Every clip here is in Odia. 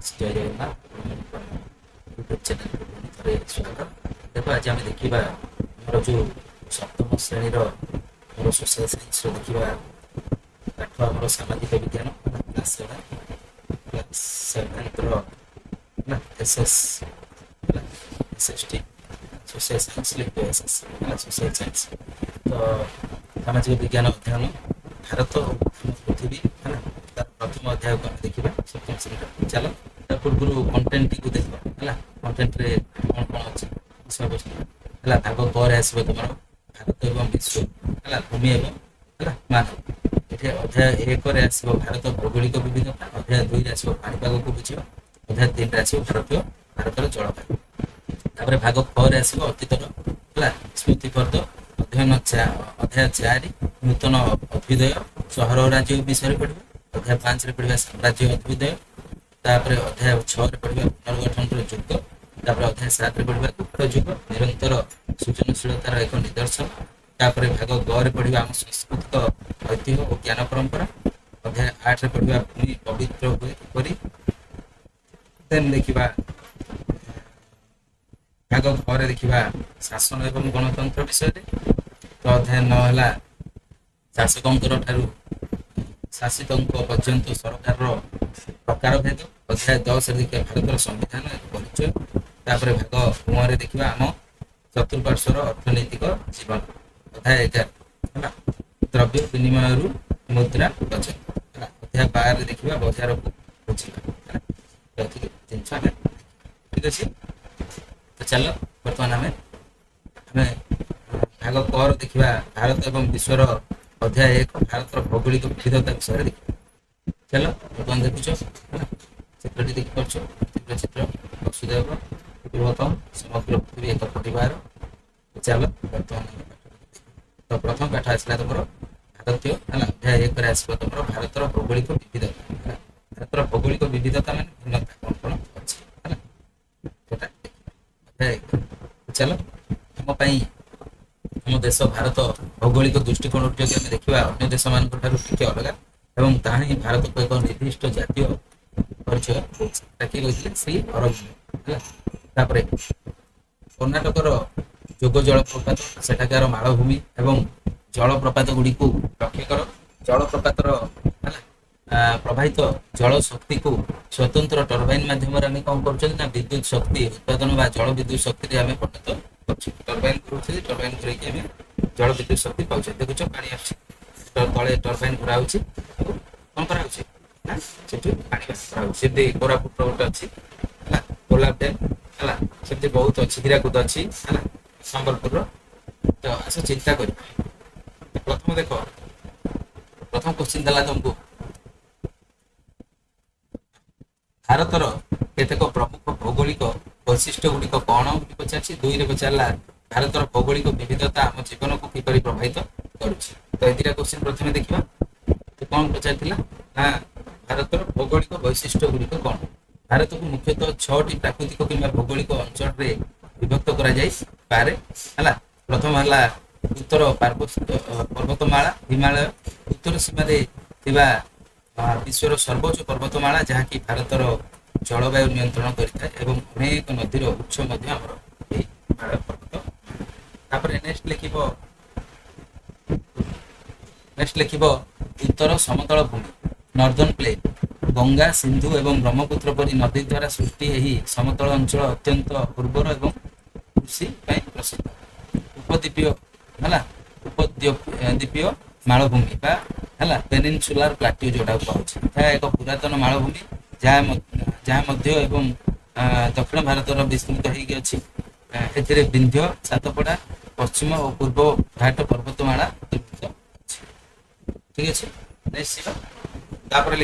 ଜୟ ଜଗନ୍ନାଥ ୟୁଟ୍ୟୁବ ଚ୍ୟାନେଲକୁ ଥରେ ସ୍ୱାଗତ। ଦେଖ ଆଜି ଆମେ ଦେଖିବା ଆମର ଯେଉଁ ସପ୍ତମ ଶ୍ରେଣୀର ଆମର ସୋସିଆଲ ସାଇନ୍ସର ଦେଖିବା ପାଠ ଆମର ସାମାଜିକ ବିଜ୍ଞାନ କ୍ଲାସ୍ 7ର SS SST social science SS social science ତ ସାମାଜିକ ବିଜ୍ଞାନ ଅଧ୍ୟୟନ ଭାରତ ଓ ପୃଥିବୀ ହେଲା ତାର ପ୍ରଥମ ଅଧ୍ୟାୟକୁ ଆମେ ଦେଖିବା ସପ୍ତମ ଶ୍ରେଣୀର। ଚାଲ ତା ପୂର୍ବରୁ କଣ୍ଟେଣ୍ଟଟିକୁ ଦେଖିବା ହେଲା। କଣ୍ଟେଣ୍ଟରେ କ'ଣ କ'ଣ ଅଛି ବିଷୟବସ୍ତୁ ହେଲା। ଭାଗ ପରେ ଆସିବ ତୁମର ଭାରତ ଏବଂ ବିଶ୍ୱ ହେଲା, ଭୂମି ଏବଂ ହେଲା ମାନବ। ଏଠି ଅଧ୍ୟାୟ 1ରେ ଆସିବ ଭାରତ ଭୌଗୋଳିକ ବିବିଧତା, ଅଧ୍ୟାୟ 2ରେ ଆସିବ ପାଣିପାଗକୁ ବୁଝିବା, ଅଧ୍ୟାୟ 3ରେ ଆସିବ ଭାରତର ଜଳବାୟୁ। ତାପରେ ଭାଗ 6ରେ ଆସିବ ଅତୀତର ହେଲା ସ୍ମୃତିପର୍ଦ୍ଦ, ଅଧ୍ୟାୟ 4 ନୂତନ ଅଭ୍ୟୁଦୟ ସହର ଓ ରାଜ୍ୟ ବିଷୟରେ ପଢିବା, ଅଧ୍ୟାୟ 5ରେ ପଢିବା ସାମ୍ରାଜ୍ୟ ଅଭ୍ୟୁଦୟ, ତାପରେ ଅଧ୍ୟାୟ 6ରେ ପଢିବା ପୁନର୍ଗଠନର ଯୁଗ, ତାପରେ ଅଧ୍ୟାୟ 7ରେ ପଢିବା ଗୁପ୍ତ ଯୁଗ ନିରନ୍ତର ସୃଜନଶୀଳତାର ଏକ ନିଦର୍ଶନ, ତାପରେ ଭାଗ 2ରେ ପଢିବା ଆମ ସାଂସ୍କୃତିକ ଐତିହ୍ୟ ଓ ଜ୍ଞାନ ପରମ୍ପରା, ଅଧ୍ୟାୟ 8ରେ ପଢିବା ଭୂମି ପବିତ୍ର ହୁଏ କିପରି, ଦେନ୍ ଦେଖିବା ଭାଗ 6ରେ ଦେଖିବା ଶାସନ ଏବଂ ଗଣତନ୍ତ୍ର ବିଷୟରେ। ତ ଅଧ୍ୟାୟ 9 ହେଲା ଶାସକଙ୍କର ଠାରୁ ଶାସିତଙ୍କ ପର୍ଯ୍ୟନ୍ତ ସରକାରର ପ୍ରକାରଭେଦ, ଅଧ୍ୟାୟ 10ରେ ଦେଖିବା ଭାରତର ସମ୍ବିଧାନ ଏକ ପରିଚୟ, ତାପରେ ଭାଗ 9ରେ ଦେଖିବା ଆମ ଚତୁଃପାର୍ଶ୍ୱର ଅର୍ଥନୈତିକ ଜୀବନ, ଅଧ୍ୟାୟ 11 ହେଲା ଦ୍ରବ୍ୟ ବିନିମୟରୁ ମୁଦ୍ରା ବଚନ ହେଲା, ଅଧ୍ୟାୟ 12ରେ ଦେଖିବା ବଜାରକୁ ବୁଝିବା ହେଲା। ଏତିକି ଜିନିଷ ଆମେ ଠିକ ଅଛି। ତ ଚାଲ ବର୍ତ୍ତମାନ ଆମେ ଭାଗ କର ଦେଖିବା ଭାରତ ଏବଂ ବିଶ୍ୱର ଅଧ୍ୟାୟ 1 ଭାରତର ଭୌଗୋଳିକ ବିବିଧତା ବିଷୟରେ ଦେଖିବା। ଚାଲ ବର୍ତ୍ତମାନ ଦେଖୁଛ ହେଲା, ଚିତ୍ରଟି ଦେଖିପାରୁଛ, ଚିତ୍ର ବସୁଦେବ ବୃହତ୍ତମ ସମଗ୍ର ପୃଥିବୀ ଏକ ପରିବାର। ଚାଲ ବର୍ତ୍ତମାନ ତ ପ୍ରଥମ ପାଠ ଆସିଲା ତମର ଭାରତୀୟ ହେଲା, ଅଧ୍ୟାୟ 1ରେ ଆସିବ ତମର ଭାରତର ଭୌଗୋଳିକ ବିବିଧତା ହେଲା। ଭାରତର ଭୌଗୋଳିକ ବିବିଧତା ମାନେ ଭିନ୍ନତା କ'ଣ କ'ଣ ଅଛି ହେଲା, ସେଟା ଦେଖିବା। ଚାଲ ଆମ ପାଇଁ ଆମ ଦେଶ ଭାରତ ଭୌଗୋଳିକ ଦୃଷ୍ଟିକୋଣରୁ ଯଦି ଆମେ ଦେଖିବା ଅନ୍ୟ ଦେଶମାନଙ୍କ ଠାରୁ ଟିକେ ଅଲଗା, ଏବଂ ତାହା ହିଁ ଭାରତକୁ ଏକ ନିର୍ଦ୍ଦିଷ୍ଟ ଜାତୀୟ ପରିଚୟ ଦେଇଛି। ତାକି କହିଥିଲେ ଶ୍ରୀ ଅରବିନ୍ଦ ହେଲା। ତାପରେ କର୍ଣ୍ଣାଟକର ଯୋଗ ଜଳପ୍ରପାତ, ସେଠାକାର ମାଳଭୂମି ଏବଂ ଜଳପ୍ରପାତ ଗୁଡ଼ିକୁ ଲକ୍ଷ୍ୟ କର। ଜଳପ୍ରପାତର ହେଲା ପ୍ରବାହିତ ଜଳ ଶକ୍ତିକୁ ସ୍ୱତନ୍ତ୍ର ଟର୍ବାଇନ ମାଧ୍ୟମରେ ଆମେ କ'ଣ କରୁଛନ୍ତି ନା ବିଦ୍ୟୁତ ଶକ୍ତି ଉତ୍ପାଦନ ବା ଜଳ ବିଦ୍ୟୁତ ଶକ୍ତିରେ ଆମେ ପରିଣତ କରୁଛୁ। ଟର୍ବାଇନ କରୁଛୁ, ଟର୍ବାଇନ କରିକି ଆମେ ଜଳ ବିଦ୍ୟୁତ ଶକ୍ତି ପାଉଛେ। ଦେଖୁଛ ପାଣି ଆସୁଛି, ତଳେ ଟର୍ବାଇନ ଘୋରା ହଉଛି, କ'ଣ କରାହଉଛି ନା ସେଠୁ ପାଣି କରାହଉଛି। ସେମିତି କୋରାପୁଟ ଗୋଟେ ଅଛି ହେଲା, କୋଲାବ ଡ୍ୟାମ ହେଲା, ସେମିତି ବହୁତ ଅଛି, ହୀରାକୁଦ ଅଛି ହେଲା, ସମ୍ବଲପୁରର। ତ ଆସ ଚିନ୍ତା କରିବା। ପ୍ରଥମ ଦେଖ, ପ୍ରଥମ କୋଶ୍ଚିନ୍ ଦେଲା ତମକୁ ଭାରତର କେତେକ ପ୍ରମୁଖ ଭୌଗୋଳିକ ବୈଶିଷ୍ଟ୍ୟ ଗୁଡିକ କ'ଣ ବୋଲି ପଚାରିଛି। 2ରେ ପଚାରିଲା ଭାରତର ଭୌଗୋଳିକ ବିବିଧତା ଆମ ଜୀବନକୁ କିପରି ପ୍ରଭାବିତ କରୁଛି। ତ ଏ ଦିଟା କୋଶ୍ଚିନ୍ ପ୍ରଥମେ ଦେଖିବା। ତ କ'ଣ ପଚାରିଥିଲା ନା ଭାରତର ଭୌଗୋଳିକ ବୈଶିଷ୍ଟ୍ୟ ଗୁଡିକ କ'ଣ। ଭାରତକୁ ମୁଖ୍ୟତଃ 6ଟି ପ୍ରାକୃତିକ କିମ୍ବା ଭୌଗୋଳିକ ଅଞ୍ଚଳରେ ବିଭକ୍ତ କରାଯାଇପାରେ ହେଲା। ପ୍ରଥମ ହେଲା ଉତ୍ତର ପର୍ବତମାଳା ହିମାଳୟ, ଉତ୍ତର ସୀମାରେ ଥିବା ବିଶ୍ୱର ସର୍ବୋଚ୍ଚ ପର୍ବତମାଳା ଯାହାକି ଭାରତର ଜଳବାୟୁ ନିୟନ୍ତ୍ରଣ କରିଥାଏ ଏବଂ ଅନେକ ନଦୀର ଉତ୍ସ ମଧ୍ୟ ଆମର ଏହି ହିମାଳୟ ପର୍ବତ। ତାପରେ ନେକ୍ସଟ ଲେଖିବ ଉତ୍ତର ସମତଳ ଭୂମି ନର୍ଦର୍ନ ପ୍ଲେନ୍, ଗଙ୍ଗା ସିନ୍ଧୁ ଏବଂ ବ୍ରହ୍ମପୁତ୍ର ପରି ନଦୀ ଦ୍ୱାରା ସୃଷ୍ଟି ଏହି ସମତଳ ଅଞ୍ଚଳ ଅତ୍ୟନ୍ତ ଉର୍ବର ଏବଂ କୃଷି ପାଇଁ ପ୍ରସିଦ୍ଧ। ଉପଦ୍ୱୀପୀୟ ହେଲା ଉପଦ୍ୱୀପୀୟ ମାଳଭୂମି ବା ହେଲା ପେନିନସୁଲାର ପ୍ଲାଟ୍ୟୁ ଯୋଉଟାକୁ କହୁଛି, ଏହା ଏକ ପୁରାତନ ମାଳଭୂମି ଯାହା ମଧ୍ୟ ଏବଂ ଦକ୍ଷିଣ ଭାରତର ବିସ୍ତୃତ ହେଇକି ଅଛି। ଏଥିରେ ବିନ୍ଧ୍ୟ ସାତପଡ଼ା ପଶ୍ଚିମ ଓ ପୂର୍ବ ଘାଟ ପର୍ବତମାଳା ଅଛି। ଠିକ ଅଛି, ନିଶ୍ଚିତ। ତାପରେ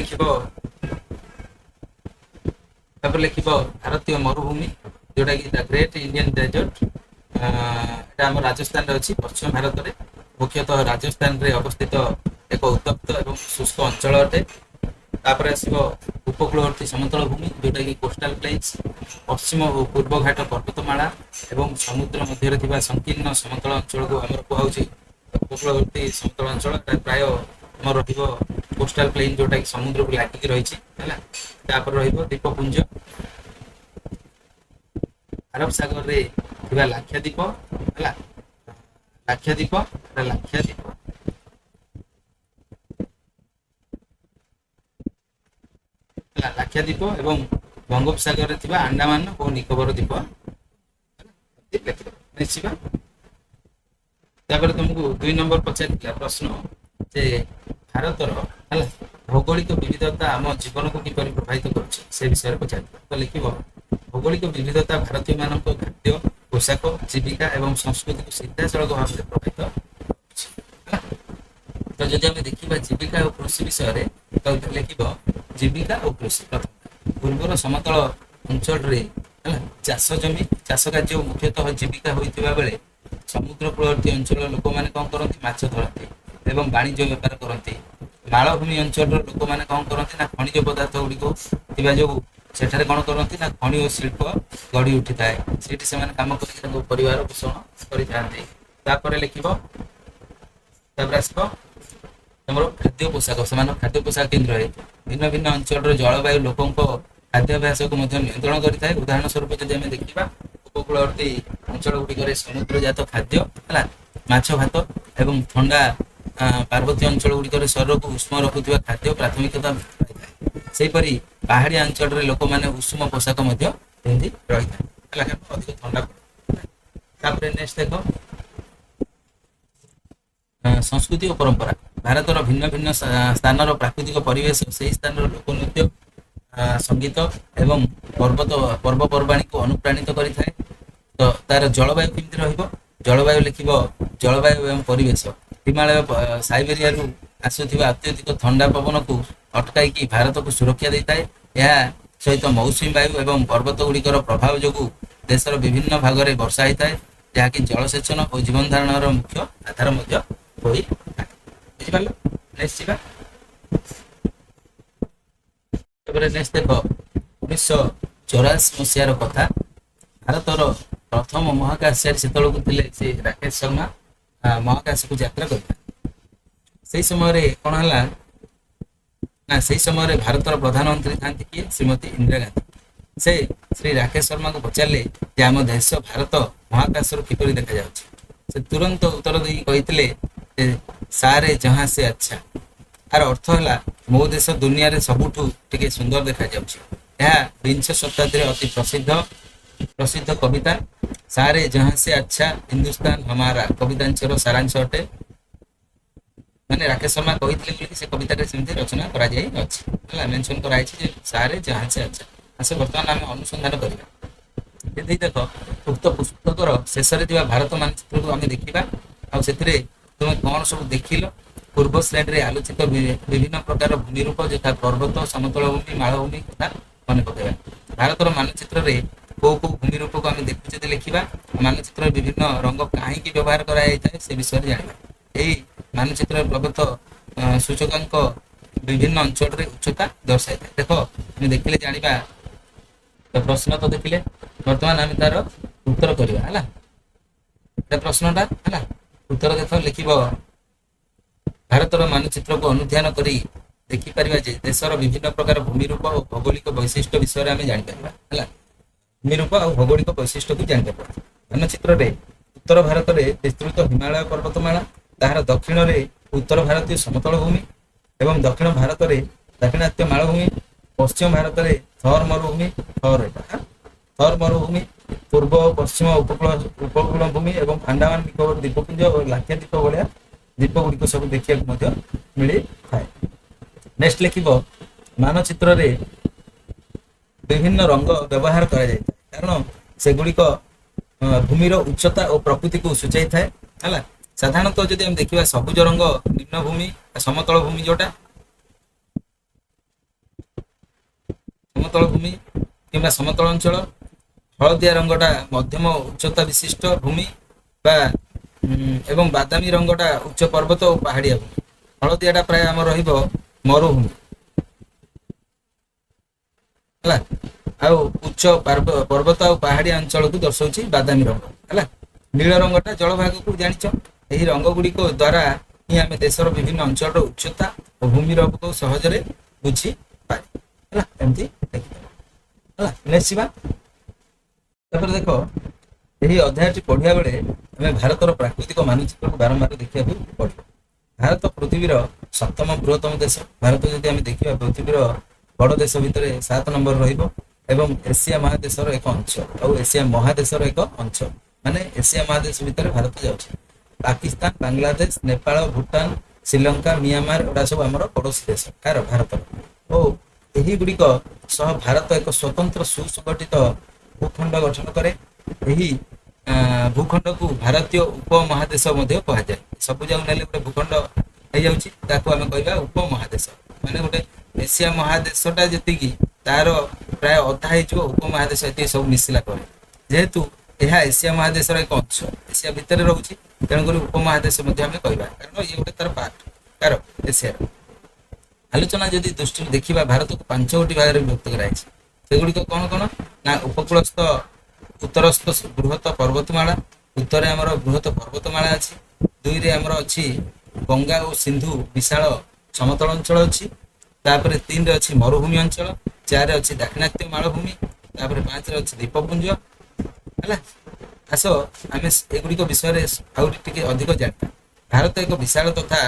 ଲେଖିବ ଭାରତୀୟ ମରୁଭୂମି ଯୋଉଟା କି ଦ ଗ୍ରେଟ୍ ଇଣ୍ଡିଆନ ଡେଜର୍ଟ। ଏଟା ଆମ ରାଜସ୍ଥାନରେ ଅଛି, ପଶ୍ଚିମ ଭାରତରେ ମୁଖ୍ୟତଃ ରାଜସ୍ଥାନରେ ଅବସ୍ଥିତ ଏକ ଉତ୍ତପ୍ତ ଏବଂ ଶୁଷ୍କ ଅଞ୍ଚଳ ଅଟେ। ତାପରେ ଆସିବ ଉପକୂଳବର୍ତ୍ତୀ ସମତଳ ଭୂମି ଯୋଉଟା କି କୋଷ୍ଟାଲ ପ୍ଲେନ୍ସ, ପଶ୍ଚିମ ଓ ପୂର୍ବ ଘାଟ ପର୍ବତମାଳା ଏବଂ ସମୁଦ୍ର ମଧ୍ୟରେ ଥିବା ସଂକୀର୍ଣ୍ଣ ସମତଳ ଅଞ୍ଚଳକୁ ଆମର କୁହାଯାଉଛି ଉପକୂଳବର୍ତ୍ତୀ ସମତଳ ଅଞ୍ଚଳ। ପ୍ରାୟ ଆମର ରହିବ କୋଷ୍ଟାଲ ପ୍ଲେନ୍ जोटा कि समुद्र को लागिक रही द्वीपपुंज अरब सागर रे थिबा लाक्षाद्वीप है लाक्षाद्वीप लाक्षाद्वीप लाक्षाद्वीप एवं बंगोपसागर रे थिबा अंडमान और निकोबर द्वीप निश्चित तुमको 2 नंबर पचार प्रश्न जे भारतर भौगोलिक विविधता आम जीवन को किपर प्रभावित कर विषय पचार तो लिख भौगोलिक विविधता भारतीय मान खाद्य पोशाक जीविका एवं संस्कृति को सीधासल भाव में प्रभावित तो जब आम देखा जीविका और कृषि विषय तो लिख जीविका और कृषि प्रथम पूर्वर समतल अंचल चाष जमी चाष कार्य मुख्यतः जीविका होता बेले समुद्र कूलवर्ती अंचल लोक मैंने कौन करती माछ धरती एवं वाणिज्य व्यापार करती मालभूमि अंचल लोक मैंने कौन करती ना खनिज पदार्थ गुड़िक जो सेठारे कौन करती ना खनि और शिल्प गढ़ी उठी थाए से कम कर परिवार पोषण कर लिख तुम खाद्य पोशाक से खाद्य पोशाक केन्द्र है भिन्न भिन्न अंचल जलवायु लोकों खाद्याभ्यास को नियंत्रण करता है उदाहरण स्वरूप जब आम देखा उपकूलवर्ती अंचल गुड़िक समुद्रजात खाद्य है माछ भात एवं ठंडा पार्वत्य अंचल गुड़िक शरीर को उष्म रखुवा खाद्य प्राथमिकता सेपरी पहाड़िया अंचल लोक मैंने उष्म पोशाक पिंधि रही था अधिक ठंडा नेक्स्ट देख संस्कृति और परंपरा भारतर भिन्न भिन्न स्थान प्राकृतिक परिवेश से स्थान लोकनृत्य संगीत एवं पर्वपर्वाणी को अनुप्राणित करें तो तार जलवायु केमती जलवायु लिख जलवायु एवं परिवेश हिमालय साइबेरिया आसुवा अत्यधिक ठंडा पवन को अटकाई भारत को सुरक्षा देता है यह सहित मौसुमी वायु एवं पर्वत गुड़िकर प्रभाव जो देशर विभिन्न भाग में वर्षा होता है जहाँकि जलसेचन और जीवन धारण मुख्य आधार बुझिपार नेक्स्ट नेक्स्ट देख 1984 मसीहार कथा भारतर प्रथम महाकाशचारी से राकेश शर्मा महाकाश को यात्रा करता से समय कौन है ना से समय भारतर प्रधानमंत्री था किए श्रीमती इंदिरा गांधी से श्री राकेश शर्मा को पचारे कि आम देश भारत महाकाश किपर देखा से तुरंत उत्तर दे कहते सारे जहाँ से अच्छा यार अर्थ है मो देश दुनिया रे सबुठू टिके सुंदर देखा यह 20 शताब्दी अति प्रसिद्ध कविता सारे जहाँ से अच्छा हिंदुस्तान हमारा कवितांचर सारांश अटे माने राकेश शर्मा कहते से कविता रचना मेंशन कराई सारे जहाँ से अच्छा आसे बर्तमान आम अनुसंधान करवा देख उक्त पुस्तकर शेष भारत मानचित्र को आम देखा तुम कौन सब देखिल पूर्व स्लाइड रे आलोचित विभिन्न प्रकार भूमि रूप जथा पर्वत समतल भूमि मालभूमि कथा मन पकड़ा भारतर मानचित्र रे को भूमि रूप को आम देखुचे लिखा मानचित्र विभिन्न रंग कहीं व्यवहार कराए से विषय जाना यही मानचित्र प्रगत सूचकांक विभिन्न अंचल रे उच्चता दर्शाई था देख आम देखिले जाना तो प्रश्न तो देखिले बर्तमान आम तार उत्तर करवा है प्रश्नटा है उत्तर देख लिख भारतर मानचित्र को अनुध्यान करी देखिपर देशर विभिन्न प्रकार भूमि रूप और भौगोलिक वैशिष्ट्य विषय में जापर है भूमि रूप और भौगोलिक वैशिष्ट्य को जापर मानचित्र में उत्तर भारत में विस्तृत हिमालय पर्वतमाला तार दक्षिण में उत्तर भारतीय समतल भूमि एवं दक्षिण भारत में दाक्षिणात्य मालभूमि पश्चिम भारत में थर मरुभूमि थर मरुभूमि पूर्व पश्चिम उपकूल भूमि एवं अंडमान निकोबर द्वीपपुंज और लाक्षाद्वीप भाया द्वीप गुड़िक सब देखा मिली थाए नेक्स्ट लिख मानचित्र रे विभिन्न रंग व्यवहार कारण सेगुड़िक भूमिर उच्चता और प्रकृति को सूचाई थाए है साधारणतः जब हम देखा सबुज रंग निम्न भूमि समतल भूमि जोटा समतल भूमि कि समतल अंचल हलदिया रंगटा मध्यम उच्चता विशिष्ट भूमि एवं बादामी रंगटा उच्च पर्वत और पहाड़िया भूमि हलदियाटा प्राय आम मरुभूमि है उच्च पर्वत और पहाड़िया अंचल को दर्शाऊँ बादामी रंग है नील रंगटा जलभाग को जान यही रंग गुड़िक द्वारा ही आम देशर विभिन्न अंचल उच्चता ଓ ଭୂମିର ଅବକୁ ସହଜରେ ବୁଝିପାରେ ହେଲା ଏମିତି ଦେଖିଦେବା ହେଲା। ନେକ୍ସଟ ଯିବା। ତାପରେ ଦେଖ ଏହି ଅଧ୍ୟାୟଟି ପଢିବା ବେଳେ ଆମେ ଭାରତର ପ୍ରାକୃତିକ ମାନଚିତ୍ରକୁ ବାରମ୍ବାର ଦେଖିବାକୁ ପଡିବ। ଭାରତ ପୃଥିବୀର 7ମ ବୃହତ୍ତମ ଦେଶ। ଭାରତ ଯଦି ଆମେ ଦେଖିବା ପୃଥିବୀର ବଡ଼ ଦେଶ ଭିତରେ 7 ନମ୍ବର ରହିବ ଏବଂ ଏସିଆ ମହାଦେଶର ଏକ ଅଂଶ ଆଉ ଏସିଆ ମହାଦେଶର ଏକ ଅଂଶ, ମାନେ ଏସିଆ ମହାଦେଶ ଭିତରେ ଭାରତ ଯାଉଛି। ପାକିସ୍ତାନ, ବାଂଲାଦେଶ, ନେପାଳ, ଭୁଟାନ, ଶ୍ରୀଲଙ୍କା, ମିଆଁମାର ଏଗୁଡ଼ା ସବୁ ଆମର ପଡୋଶୀ ଦେଶ କାହାର ଭାରତର। ଓ ଏହି ଗୁଡ଼ିକ ସହ ଭାରତ ଏକ ସ୍ୱତନ୍ତ୍ର ସୁସଂଗଠିତ ଭୂଖଣ୍ଡ ଗଠନ କରେ। ଏହି ଭୂଖଣ୍ଡକୁ ଭାରତୀୟ ଉପମହାଦେଶ ମଧ୍ୟ କୁହାଯାଏ। ସବୁ ଯାକ ନେଲେ ଗୋଟେ ଭୂଖଣ୍ଡ ହେଇଯାଉଛି, ତାକୁ ଆମେ କହିବା ଉପମହାଦେଶ। ମାନେ ଗୋଟେ ଏସିଆ ମହାଦେଶଟା ଯେତିକି ତାର ପ୍ରାୟ ଅଧା ହେଇଯିବ ଉପମହାଦେଶ ଏତିକି ସବୁ ମିଶିଲା ପରେ। ଯେହେତୁ ଏହା ଏସିଆ ମହାଦେଶର ଏକ ଅଂଶ, ଏସିଆ ଭିତରେ ରହୁଛି, ତେଣୁକରି ଉପମହାଦେଶ ମଧ୍ୟ ଆମେ କହିବା, କାରଣ ଇଏ ଗୋଟେ ତାର ପାର୍ଟ କାର ଏସିଆର। ଆଲୋଚନା ଯଦି ଦୃଷ୍ଟିରୁ ଦେଖିବା ଭାରତକୁ 5ଗୋଟି ଭାଗରେ ବିଭକ୍ତ କରାଯାଇଛି। ସେଗୁଡ଼ିକ କ'ଣ କ'ଣ ନା ଉପକୂଳସ୍ଥ ଉତ୍ତରସ୍ଥ ବୃହତ ପର୍ବତମାଳା, ଉତ୍ତରରେ ଆମର ବୃହତ ପର୍ବତମାଳା ଅଛି। 2ରେ ଆମର ଅଛି ଗଙ୍ଗା ଓ ସିନ୍ଧୁ ବିଶାଳ ସମତଳ ଅଞ୍ଚଳ ଅଛି। ତାପରେ 3ରେ ଅଛି ମରୁଭୂମି ଅଞ୍ଚଳ, 4ରେ ଅଛି ଦାକ୍ଷିଣାତ୍ୟ ମାଳଭୂମି, ତାପରେ 5ରେ ଅଛି ଦ୍ୱୀପପୁଞ୍ଜ ହେଲା। ଆସ ଆମେ ଏଗୁଡ଼ିକ ବିଷୟରେ ଆହୁରି ଟିକେ ଅଧିକ ଜାଣିବା। ଭାରତ ଏକ ବିଶାଳ ତଥା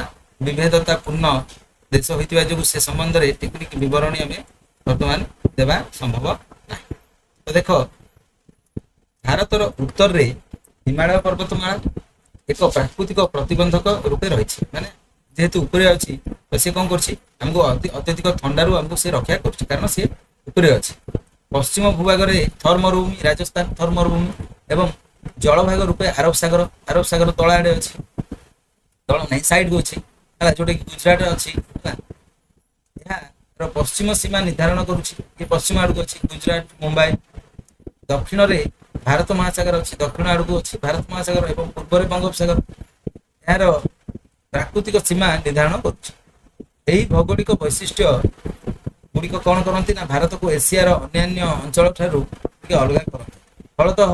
ବିବିଧତାପୂର୍ଣ୍ଣ ଦେଶ ହୋଇଥିବା ଯୋଗୁଁ ସେ ସମ୍ବନ୍ଧରେ ଟିକେ ବିବରଣୀ ଆମେ ବର୍ତ୍ତମାନ ଦେବା ସମ୍ଭବ ନାହିଁ। ତ ଦେଖ ଭାରତର ଉତ୍ତରରେ ହିମାଳୟ ପର୍ବତମାଳା ଏକ ପ୍ରାକୃତିକ ପ୍ରତିବନ୍ଧକ ରୂପେ ରହିଛି। ମାନେ ଯେହେତୁ ଉପରେ ଅଛି ତ ସେ କ'ଣ କରୁଛି, ଆମକୁ ଅତ୍ୟଧିକ ଥଣ୍ଡାରୁ ଆମକୁ ସେ ରକ୍ଷା କରୁଛି, କାରଣ ସେ ଉପରେ ଅଛି। ପଶ୍ଚିମ ଭୂଭାଗରେ ଥର୍ ମରୁଭୂମି, ରାଜସ୍ଥାନ ଥର୍ ମରୁଭୂମି ଏବଂ ଜଳଭାଗ ରୂପେ ଆରବ ସାଗର ତଳ ଆଡ଼େ ଅଛି, ତଳ ନାହିଁ ସାଇଡ୍କୁ ଅଛି ହେଲା, ଯୋଉଟାକି ଗୁଜରାଟରେ ଅଛି ହେଲା। ଏହାର ପଶ୍ଚିମ ସୀମା ନିର୍ଦ୍ଧାରଣ କରୁଛି, ଏ ପଶ୍ଚିମ ଆଡ଼କୁ ଅଛି ଗୁଜରାଟ, ମୁମ୍ବାଇ। ଦକ୍ଷିଣରେ ଭାରତ ମହାସାଗର ଅଛି, ଦକ୍ଷିଣ ଆଡ଼କୁ ଅଛି ଭାରତ ମହାସାଗର ଏବଂ ପୂର୍ବରେ ବଙ୍ଗୋପସାଗର ଏହାର ପ୍ରାକୃତିକ ସୀମା ନିର୍ଦ୍ଧାରଣ କରୁଛି। ଏହି ଭୌଗୋଳିକ ବୈଶିଷ୍ଟ୍ୟ ଗୁଡ଼ିକ କ'ଣ କରନ୍ତି ନା ଭାରତକୁ ଏସିଆର ଅନ୍ୟାନ୍ୟ ଅଞ୍ଚଳ ଠାରୁ ଟିକେ ଅଲଗା କରନ୍ତି। ଫଳତଃ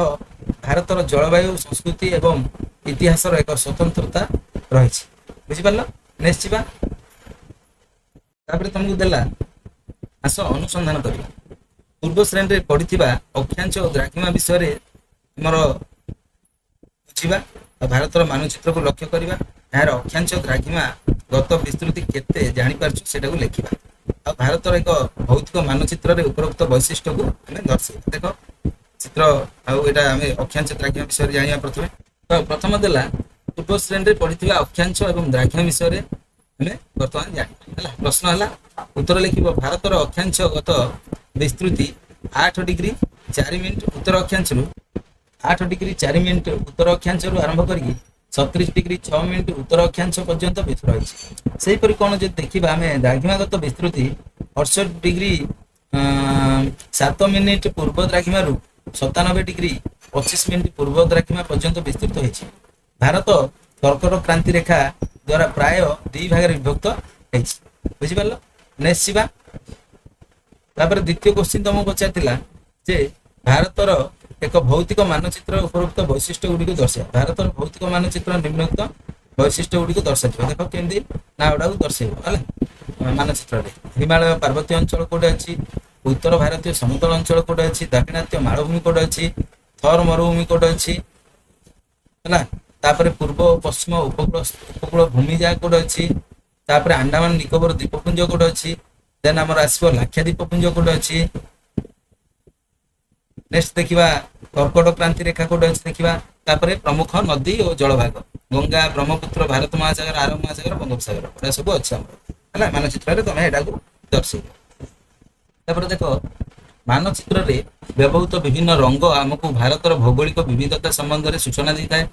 ଭାରତର ଜଳବାୟୁ, ସଂସ୍କୃତି ଏବଂ ଇତିହାସର ଏକ ସ୍ୱତନ୍ତ୍ରତା ରହିଛି। ବୁଝିପାରିଲ? ନେକ୍ସଟ ଯିବା। ତାପରେ ତମକୁ ଦେଲା ଆସ ଅନୁସନ୍ଧାନ କରିବା। ପୂର୍ବ ଶ୍ରେଣୀରେ ପଢିଥିବା ଅକ୍ଷାଂଶ ଓ ଦ୍ରାଘିମା ବିଷୟରେ ଆମର ବୁଝିବା ଆଉ ଭାରତର ମାନଚିତ୍ରକୁ ଲକ୍ଷ୍ୟ କରିବା। ଏହାର ଅକ୍ଷାଂଶ ଦ୍ରାଘିମା ଗତ ବିସ୍ତୃତି କେତେ ଜାଣିପାରୁଛୁ ସେଟାକୁ ଲେଖିବା। ଆଉ ଭାରତର ଏକ ଭୌତିକ ମାନଚିତ୍ରରେ ଉପରୋକ୍ତ ବୈଶିଷ୍ଟ୍ୟକୁ ଆମେ ଦର୍ଶାଇବା। ଦେଖ ଚିତ୍ର ଆଉ ଏଇଟା ଆମେ ଅକ୍ଷାଂଶ ଦ୍ରାଘିମା ବିଷୟରେ ଜାଣିବା ପ୍ରଥମେ। ତ ପ୍ରଥମ ଦେଲା ପୂର୍ବ ଶ୍ରେଣୀରେ ପଢିଥିବା ଅକ୍ଷାଂଶ ଏବଂ ଦ୍ରାଘିମା ବିଷୟରେ ଆମେ ବର୍ତ୍ତମାନ ଜାଣିବା ହେଲା। ପ୍ରଶ୍ନ ହେଲା ଉତ୍ତର ଲେଖିବ। ଭାରତର ଅକ୍ଷାଂଶ ଗତ ବିସ୍ତୃତି 8 ଡିଗ୍ରୀ 4 ମିନିଟ୍ ଉତ୍ତର ଅକ୍ଷାଂଶରୁ 8 ଡିଗ୍ରୀ 4 ମିନିଟ୍ ଉତ୍ତର ଅକ୍ଷାଂଶରୁ ଆରମ୍ଭ କରିକି 36 ଡିଗ୍ରୀ 6 ମିନିଟ୍ ଉତ୍ତର ଅକ୍ଷାଂଶ ପର୍ଯ୍ୟନ୍ତ ରହିଛି। ସେହିପରି କ'ଣ ଯଦି ଦେଖିବା ଆମେ ଦ୍ରାଘିମାଗତ ବିସ୍ତୃତି 68 ଡିଗ୍ରୀ 7 ମିନିଟ୍ ପୂର୍ବ ଦ୍ରାଘିମାରୁ 97 ଡିଗ୍ରୀ 25 ମିନିଟ୍ ପୂର୍ବ ଦ୍ରାଘିମା ପର୍ଯ୍ୟନ୍ତ ବିସ୍ତୃତ ହୋଇଛି। ଭାରତ କର୍କଟ କ୍ରାନ୍ତି ରେଖା ଦ୍ୱାରା ପ୍ରାୟ 2 ଭାଗରେ ବିଭକ୍ତ ହେଇଛି। ବୁଝିପାରିଲ? ନେକ୍ସଟ ଯିବା। ତାପରେ ଦ୍ୱିତୀୟ କୋଶ୍ଚିନ୍ ତମକୁ ପଚାରିଥିଲା ଯେ ଭାରତର ଏକ ଭୌତିକ ମାନଚିତ୍ର ଉପରୋକ୍ତ ବୈଶିଷ୍ଟ୍ୟ ଗୁଡ଼ିକୁ ଦର୍ଶାଅ। ଭାରତର ଭୌତିକ ମାନଚିତ୍ର ନିମ୍ନୋକ୍ତ ବୈଶିଷ୍ଟ୍ୟ ଗୁଡ଼ିକୁ ଦର୍ଶାଯିବ। ଦେଖ କେମିତି ନା ଗୁଡ଼ାକୁ ଦର୍ଶାଇବ ହେଲା ମାନଚିତ୍ରରେ। ହିମାଳୟ ପାର୍ବତ୍ୟ ଅଞ୍ଚଳ କୋଉଠି ଅଛି, ଉତ୍ତର ଭାରତୀୟ ସମତଳ ଅଞ୍ଚଳ କୋଉଠି ଅଛି, ଦାକ୍ଷିଣାତ୍ୟ ମାଳଭୂମି କୋଉଠି ଅଛି, ଥର୍ ମରୁଭୂମି କୋଉଠି ଅଛି ହେଲା। ତାପରେ ପୂର୍ବ ଓ ପଶ୍ଚିମ ଉପକୂଳ ଭୂମି ଯାହା କୋଉଠି ଅଛି, ତାପରେ ଆଣ୍ଡାମାନ ନିକୋବର ଦ୍ୱୀପପୁଞ୍ଜ କୋଉଠି ଅଛି, ଦେନ୍ ଆମର ଆସିବ ଲାକ୍ଷା ଦ୍ୱୀପପୁଞ୍ଜ କୋଉଠି ଅଛି। ନେକ୍ସଟ ଦେଖିବା କର୍କଟ କ୍ରାନ୍ତି ରେଖା କୋଉଠି ଅଛି ଦେଖିବା। ତାପରେ ପ୍ରମୁଖ ନଦୀ ଓ ଜଳଭାଗ ଗଙ୍ଗା, ବ୍ରହ୍ମପୁତ୍ର, ଭାରତ ମହାସାଗର, ଆରବ ମହାସାଗର, ବଙ୍ଗୋପସାଗର ଏଟା ସବୁ ଅଛି ଆମର ହେଲା ମାନଚିତ୍ରରେ। ତମେ ଏଟାକୁ ଦର୍ଶେଇବ। ତାପରେ ଦେଖ ମାନଚିତ୍ରରେ ବ୍ୟବହୃତ ବିଭିନ୍ନ ରଙ୍ଗ ଆମକୁ ଭାରତର ଭୌଗୋଳିକ ବିବିଧତା ସମ୍ବନ୍ଧରେ ସୂଚନା ଦେଇଥାଏ।